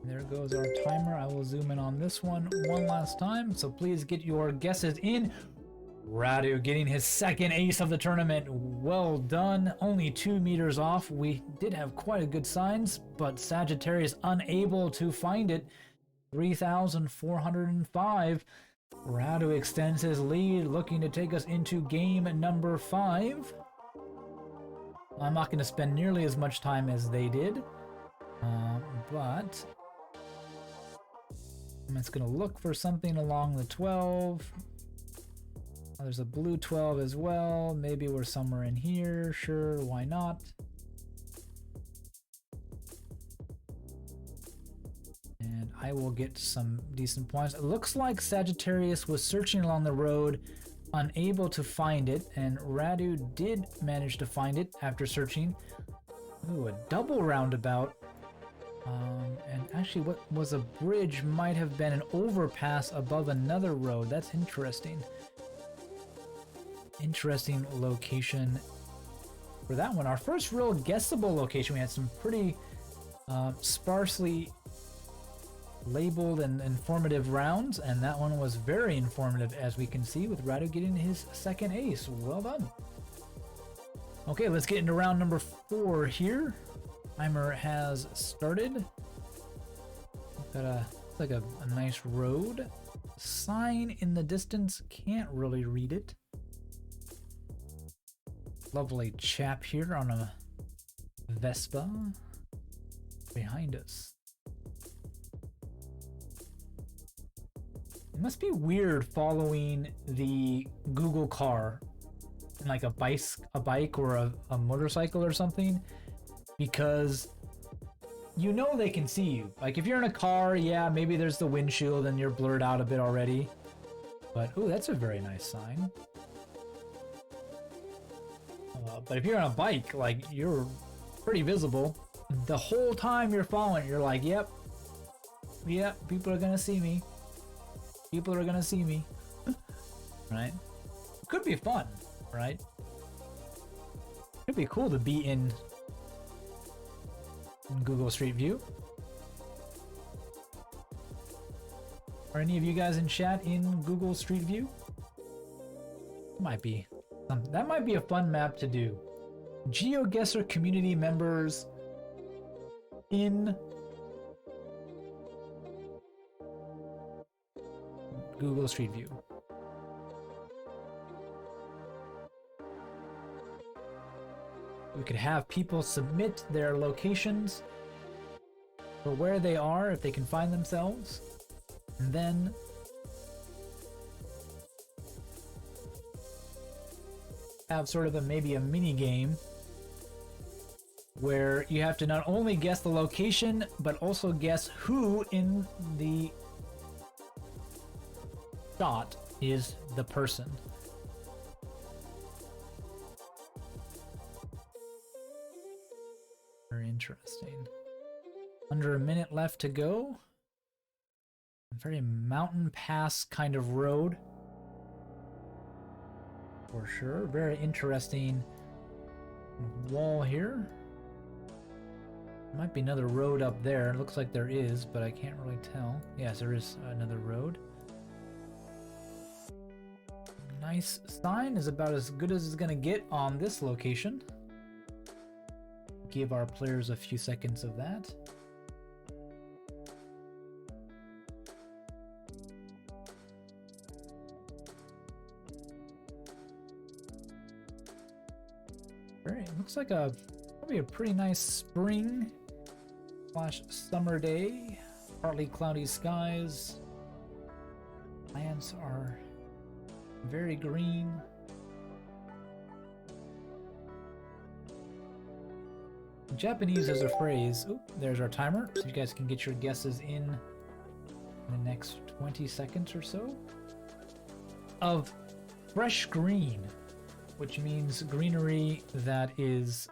S1: There goes our timer. I will zoom in on this one last time. So please get your guesses in. Radu getting his second ace of the tournament. Well done. Only 2 meters off. We did have quite a good signs, but Sagittarius unable to find it. 3,405. Radu extends his lead, looking to take us into game number 5. I'm not going to spend nearly as much time as they did, but I'm just going to look for something along the 12. There's a blue 12 as well. Maybe we're somewhere in here. Sure, why not? And I will get some decent points. It looks like Sagittarius was searching along the road, unable to find it, and Radu did manage to find it after searching. Ooh, a double roundabout. And actually what was a bridge might have been an overpass above another road. That's interesting. Interesting location for that one. Our first real guessable location. We had some pretty sparsely labeled and informative rounds, and that one was very informative, as we can see, with Radu getting his second ace. Well done. Okay, let's get into round number 4 here. Timer has started. Got like a nice road. Sign in the distance, can't really read it. Lovely chap here on a Vespa behind us. It must be weird following the Google car in like a bike or a motorcycle or something, because you know they can see you. Like if you're in a car, yeah, maybe there's the windshield and you're blurred out a bit already. But ooh, that's a very nice sign. But if you're on a bike, like you're pretty visible the whole time you're following. You're like, yep, people are gonna see me. People are gonna see me, right? Could be fun, right? Could be cool to be in Google Street View. Are any of you guys in chat in Google Street View? Might be. That might be a fun map to do. GeoGuessr community members in Google Street View. We could have people submit their locations for where they are, if they can find themselves, and then have sort of maybe a mini game where you have to not only guess the location but also guess who in the shot is the person. Very interesting. Under a minute left to go. Very mountain pass kind of road. For sure. Very interesting wall here. Might be another road up there. It looks like there is, but I can't really tell. Yes, there is another road. Nice sign is about as good as it's gonna get on this location. Give our players a few seconds of that. Very, looks like probably a pretty nice spring / summer day. Partly cloudy skies. Plants are very green. In Japanese, there's a phrase. Oop, there's our timer, so you guys can get your guesses in the next 20 seconds or so. Of fresh green, which means greenery that is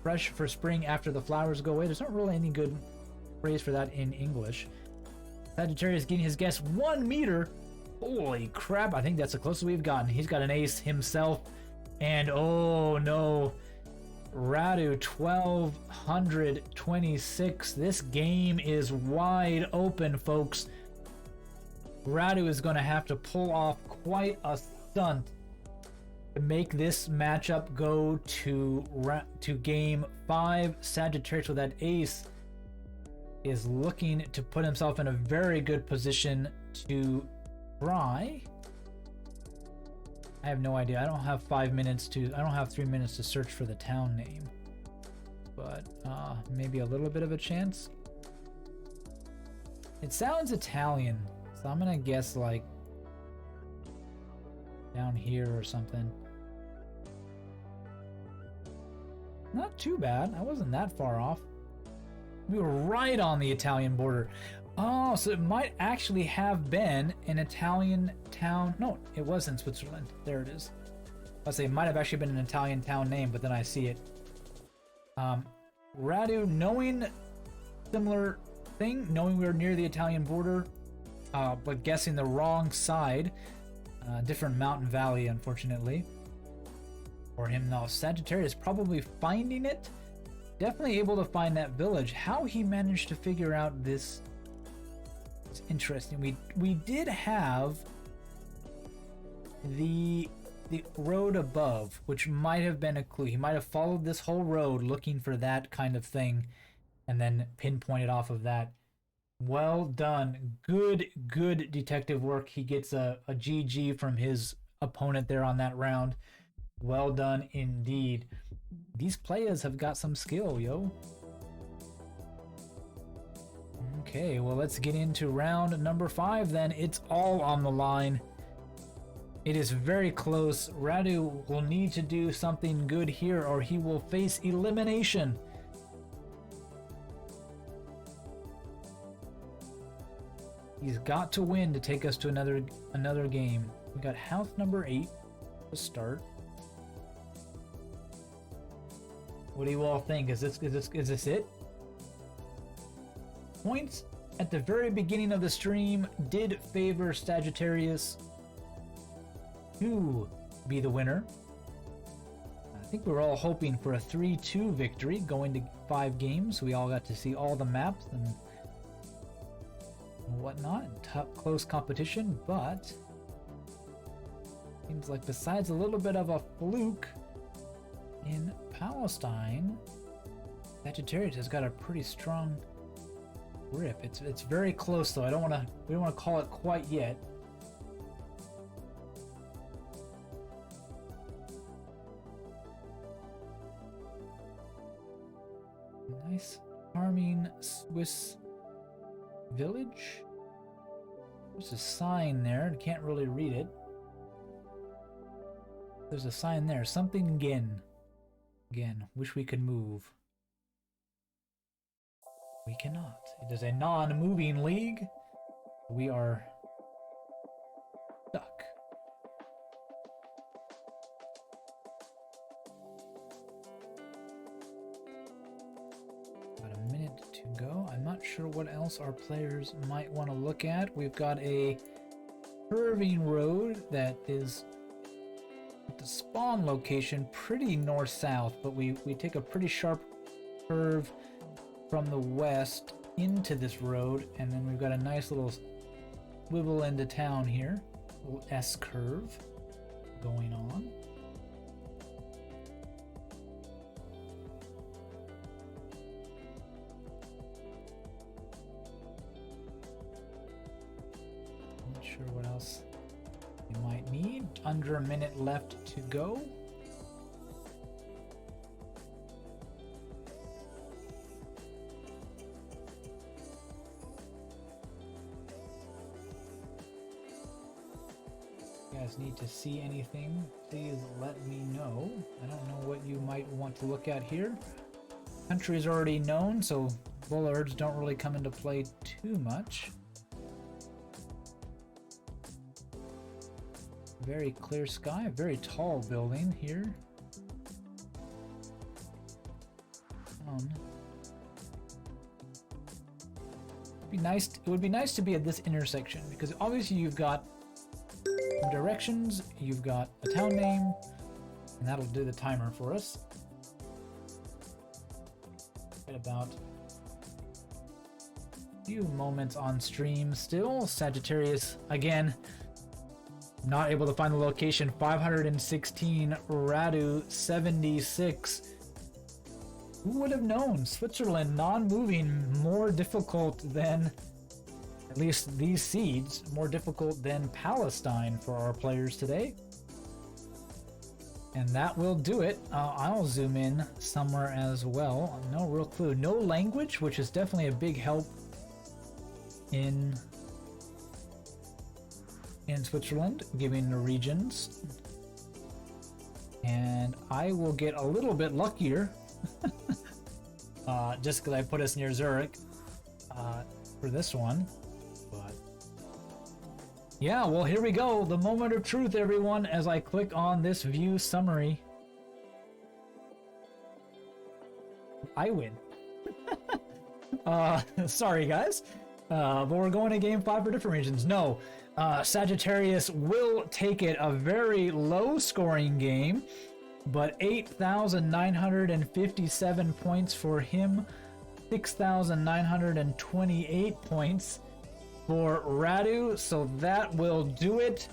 S1: fresh for spring after the flowers go away. There's not really any good phrase for that in English. Sagittarius getting his guess 1 meter. Holy crap, I think that's the closest we've gotten. He's got an ace himself. And oh no, Radu 1226. This game is wide open, folks. Radu is going to have to pull off quite a stunt to make this matchup go to game 5. Sagittarius with that ace is looking to put himself in a very good position to try. I have no idea. I don't have 5 minutes to. I don't have 3 minutes to search for the town name, but maybe a little bit of a chance. It sounds Italian, so I'm gonna guess like down here or something. Not too bad. I wasn't that far off. We were right on the Italian border. Oh, so it might actually have been an Italian town. No, it was in Switzerland. There it is. I'll say it might have actually been an Italian town name, but then I see it. Radu, knowing similar thing, knowing we were near the Italian border, but guessing the wrong side. Different mountain valley, unfortunately. For him, though. Sagittarius probably finding it. Definitely able to find that village. How he managed to figure out this is interesting. We did have the road above, which might have been a clue. He might have followed this whole road looking for that kind of thing and then pinpointed off of that. Well done. Good detective work. He gets a GG from his opponent there on that round. Well done indeed. These players have got some skill, yo. Okay, well, let's get into round number 5 then. It's all on the line. It is very close. Radu will need to do something good here or he will face elimination. He's got to win to take us to another game. We got house number 8 to start. What do you all think? Is this it? Points at the very beginning of the stream did favor Sagittarius to be the winner. I think we were all hoping for a 3-2 victory going to 5 games. We all got to see all the maps and whatnot. Tough, close competition, but seems like besides a little bit of a fluke in Palestine, Sagittarius has got a pretty strong grip. It's very close though. We don't want to call it quite yet. Nice charming Swiss village. There's a sign there. Can't really read it. There's a sign there. Something again. Again, wish we could move. We cannot. It is a non-moving league. We are not sure what else our players might want to look at. We've got a curving road that is at the spawn location pretty north-south, but we take a pretty sharp curve from the west into this road, and then we've got a nice little swivel into town here, a little S-curve going on. Not sure what else we might need. Under a minute left to go. Guys need to see anything, please let me know. I don't know what you might want to look at here. Country is already known, so bullards don't really come into play too much. Very clear sky, very tall building here. It would be nice to be at this intersection, because obviously you've got directions, you've got a town name, and that'll do the timer for us. At about a few moments on stream still. Sagittarius again not able to find the location. 516, Radu 76. Who would have known? Switzerland non-moving more difficult than, at least these seeds, more difficult than Palestine for our players today. And that will do it. I'll zoom in somewhere as well. No real clue. No language, which is definitely a big help in Switzerland, giving the regions. And I will get a little bit luckier just because I put us near Zurich for this one. But yeah, well, here we go. The moment of truth, everyone, as I click on this view summary. I win. Sorry, guys. But we're going to game 5 for different regions. No, Sagittarius will take it. A very low scoring game, but 8,957 points for him, 6,928 points for Radu. So that will do it.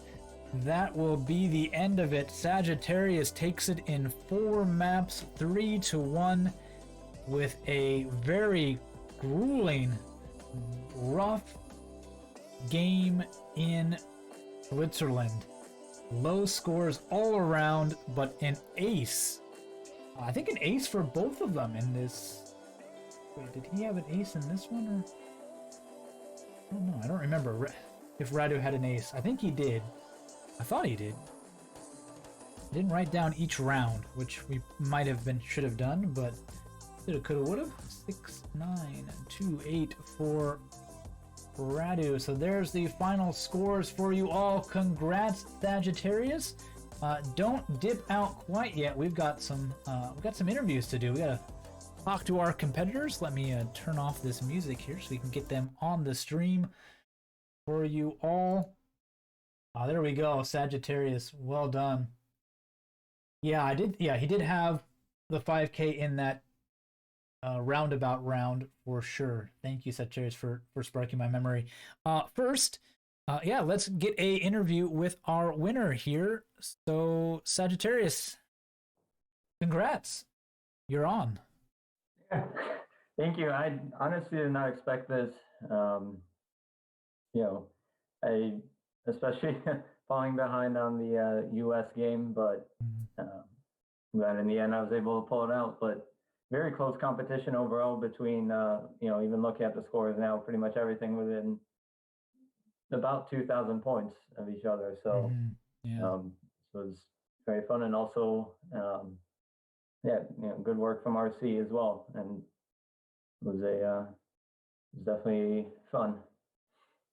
S1: That will be the end of it. Sagittarius takes it in 4 maps, 3-1, with a very grueling, rough game in Switzerland. Low scores all around, but an ace. I think an ace for both of them in this. Wait, did he have an ace in this one? Or I don't know. I don't remember if Radu had an ace. I think he did. I thought he did. Didn't write down each round, which we might have should have done, but shoulda, coulda, woulda. 6, 9, 2, 8 for Radu. So there's the final scores for you all. Congrats, Sagittarius. Don't dip out quite yet. We've got some interviews to do. We gotta talk to our competitors. Let me turn off this music here so we can get them on the stream for you all. There we go, Sagittarius. Well done. Yeah, I did. Yeah, he did have the 5K in that roundabout round for sure. Thank you, Sagittarius, for sparking my memory. First, yeah, let's get a interview with our winner here. So, Sagittarius, congrats. You're on.
S3: Yeah. Thank you. I honestly did not expect this. I especially falling behind on the US game, but in the end I was able to pull it out. But very close competition overall between even looking at the scores now, pretty much everything within about 2,000 points of each other. So so it was very fun, and also good work from RC as well, and it was definitely fun.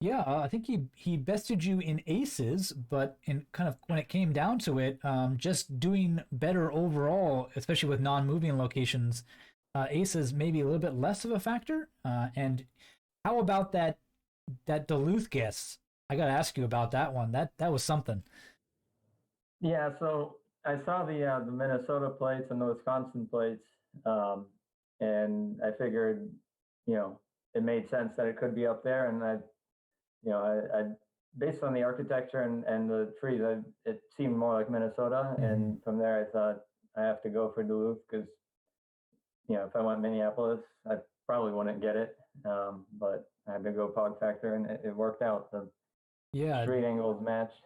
S1: Yeah, I think he bested you in aces, but in kind of when it came down to it, just doing better overall, especially with non-moving locations. aces maybe a little bit less of a factor. And how about that Duluth guess? I got to ask you about that one. That was something.
S3: Yeah, so I saw the Minnesota plates and the Wisconsin plates, and I figured, it made sense that it could be up there. And I based on the architecture and the trees, it seemed more like Minnesota.
S1: Mm-hmm.
S3: And from there, I thought I have to go for Duluth because, if I went Minneapolis, I probably wouldn't get it. But I had to go Pog Factor, and it worked out. The street angles matched.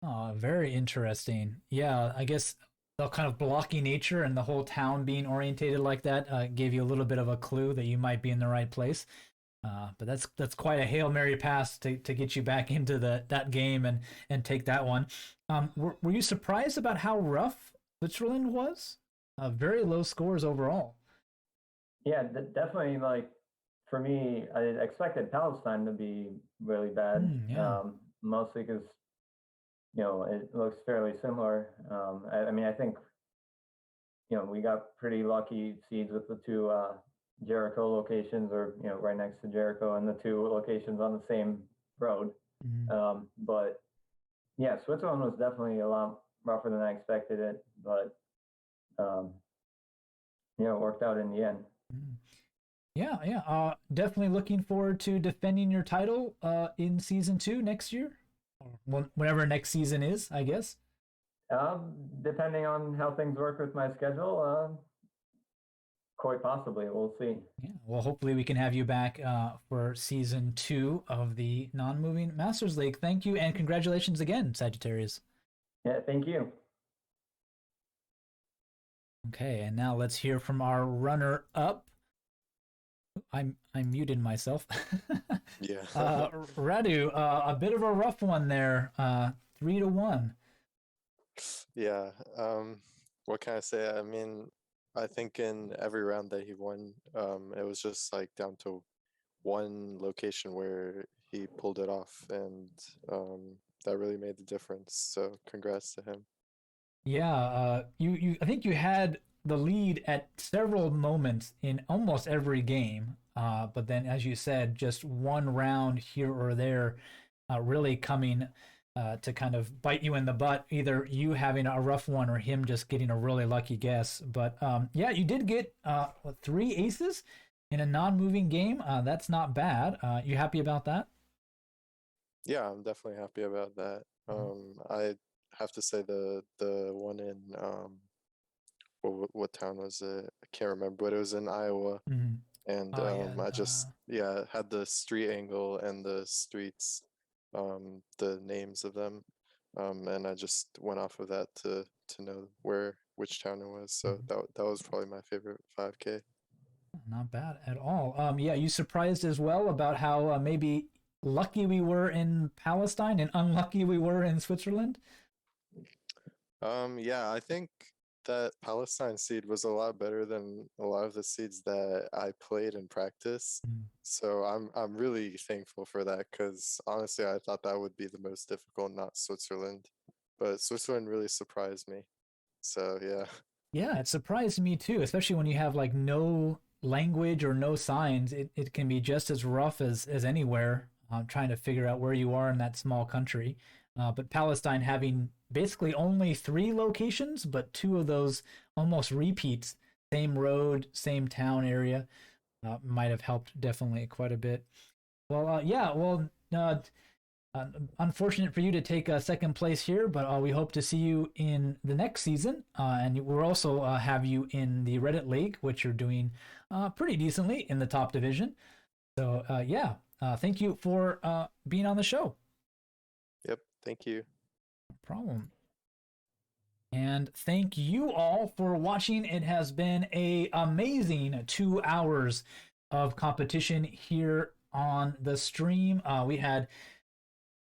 S1: Oh, very interesting. Yeah, I guess the kind of blocky nature and the whole town being orientated like that gave you a little bit of a clue that you might be in the right place. But that's quite a Hail Mary pass to get you back into that game and take that one. Were you surprised about how rough Switzerland was? Very low scores overall.
S3: Yeah, definitely. Like for me, I expected Palestine to be really bad, mostly because it looks fairly similar. I think we got pretty lucky seeds with the two Jericho locations, or right next to Jericho, and the two locations on the same road.
S1: Mm-hmm.
S3: But yeah, Switzerland was definitely a lot rougher than I expected it, but it worked out in the end.
S1: Yeah. Definitely looking forward to defending your title in season 2 next year, or whenever next season is, I guess.
S3: Depending on how things work with my schedule, quite possibly. We'll see.
S1: Yeah. Well, hopefully we can have you back for season 2 of the Non-Moving Masters League. Thank you, and congratulations again, Sagittarius.
S3: Yeah, thank you.
S1: Okay, and now let's hear from our runner-up. I muted myself.
S2: Yeah.
S1: Radu, a bit of a rough one there. 3-1.
S2: Yeah. What can I say? I mean, I think in every round that he won, it was just like down to one location where he pulled it off, and that really made the difference. So congrats to him.
S1: Yeah, I think you had the lead at several moments in almost every game, but then, as you said, just one round here or there really coming to kind of bite you in the butt, either you having a rough one or him just getting a really lucky guess. But yeah, you did get 3 aces in a non-moving game. That's not bad. You happy about that?
S2: Yeah, I'm definitely happy about that. I have to say the one in what town was it? I can't remember, but it was in Iowa.
S1: Mm-hmm.
S2: And I just had the street angle and the streets, the names of them, and I just went off of that to know which town it was. So that was probably my favorite 5K.
S1: Not bad at all. Yeah, you surprised as well about how maybe lucky we were in Palestine and unlucky we were in Switzerland?
S2: Yeah, I think that Palestine seed was a lot better than a lot of the seeds that I played in practice. So I'm really thankful for that, because honestly I thought that would be the most difficult, not Switzerland. But Switzerland really surprised me. So yeah.
S1: Yeah, it surprised me too, especially when you have like no language or no signs. It can be just as rough as anywhere, trying to figure out where you are in that small country. But Palestine having basically only 3 locations, but 2 of those almost repeats, same road, same town area, might have helped definitely quite a bit. Well, unfortunate for you to take second place here, but we hope to see you in the next season. And we'll also have you in the Reddit League, which you're doing pretty decently in the top division. So, thank you for being on the show.
S2: Yep, thank you.
S1: No problem. And thank you all for watching. It has been an amazing 2 hours of competition here on the stream. We had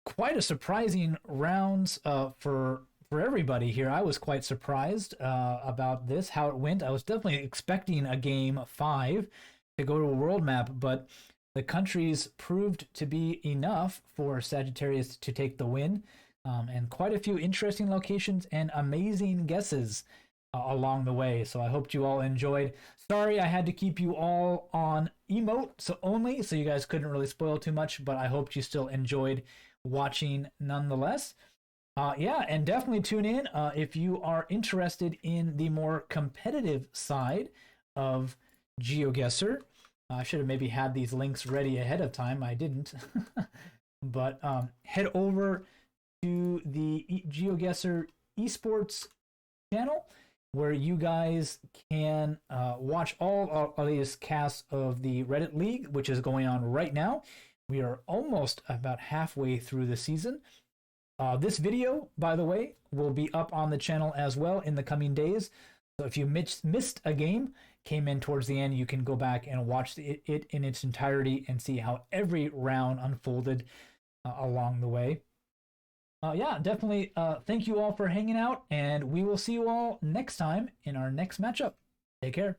S1: quite a surprising rounds for everybody here. I was quite surprised about this, how it went. I was definitely expecting a game 5 to go to a world map, but the countries proved to be enough for Sagittarius to take the win, and quite a few interesting locations and amazing guesses. along the way. So I hope you all enjoyed. Sorry I had to keep you all on emote so you guys couldn't really spoil too much, but I hope you still enjoyed watching nonetheless. Yeah, and definitely tune in if you are interested in the more competitive side of GeoGuessr. I should have maybe had these links ready ahead of time. I didn't. But head over to the GeoGuessr esports channel where you guys can watch all of these casts of the Reddit League, which is going on right now. We are almost about halfway through the season. This video, by the way, will be up on the channel as well in the coming days. So if you missed a game, came in towards the end, you can go back and watch it in its entirety and see how every round unfolded along the way. Yeah, definitely thank you all for hanging out, and we will see you all next time in our next matchup. Take care.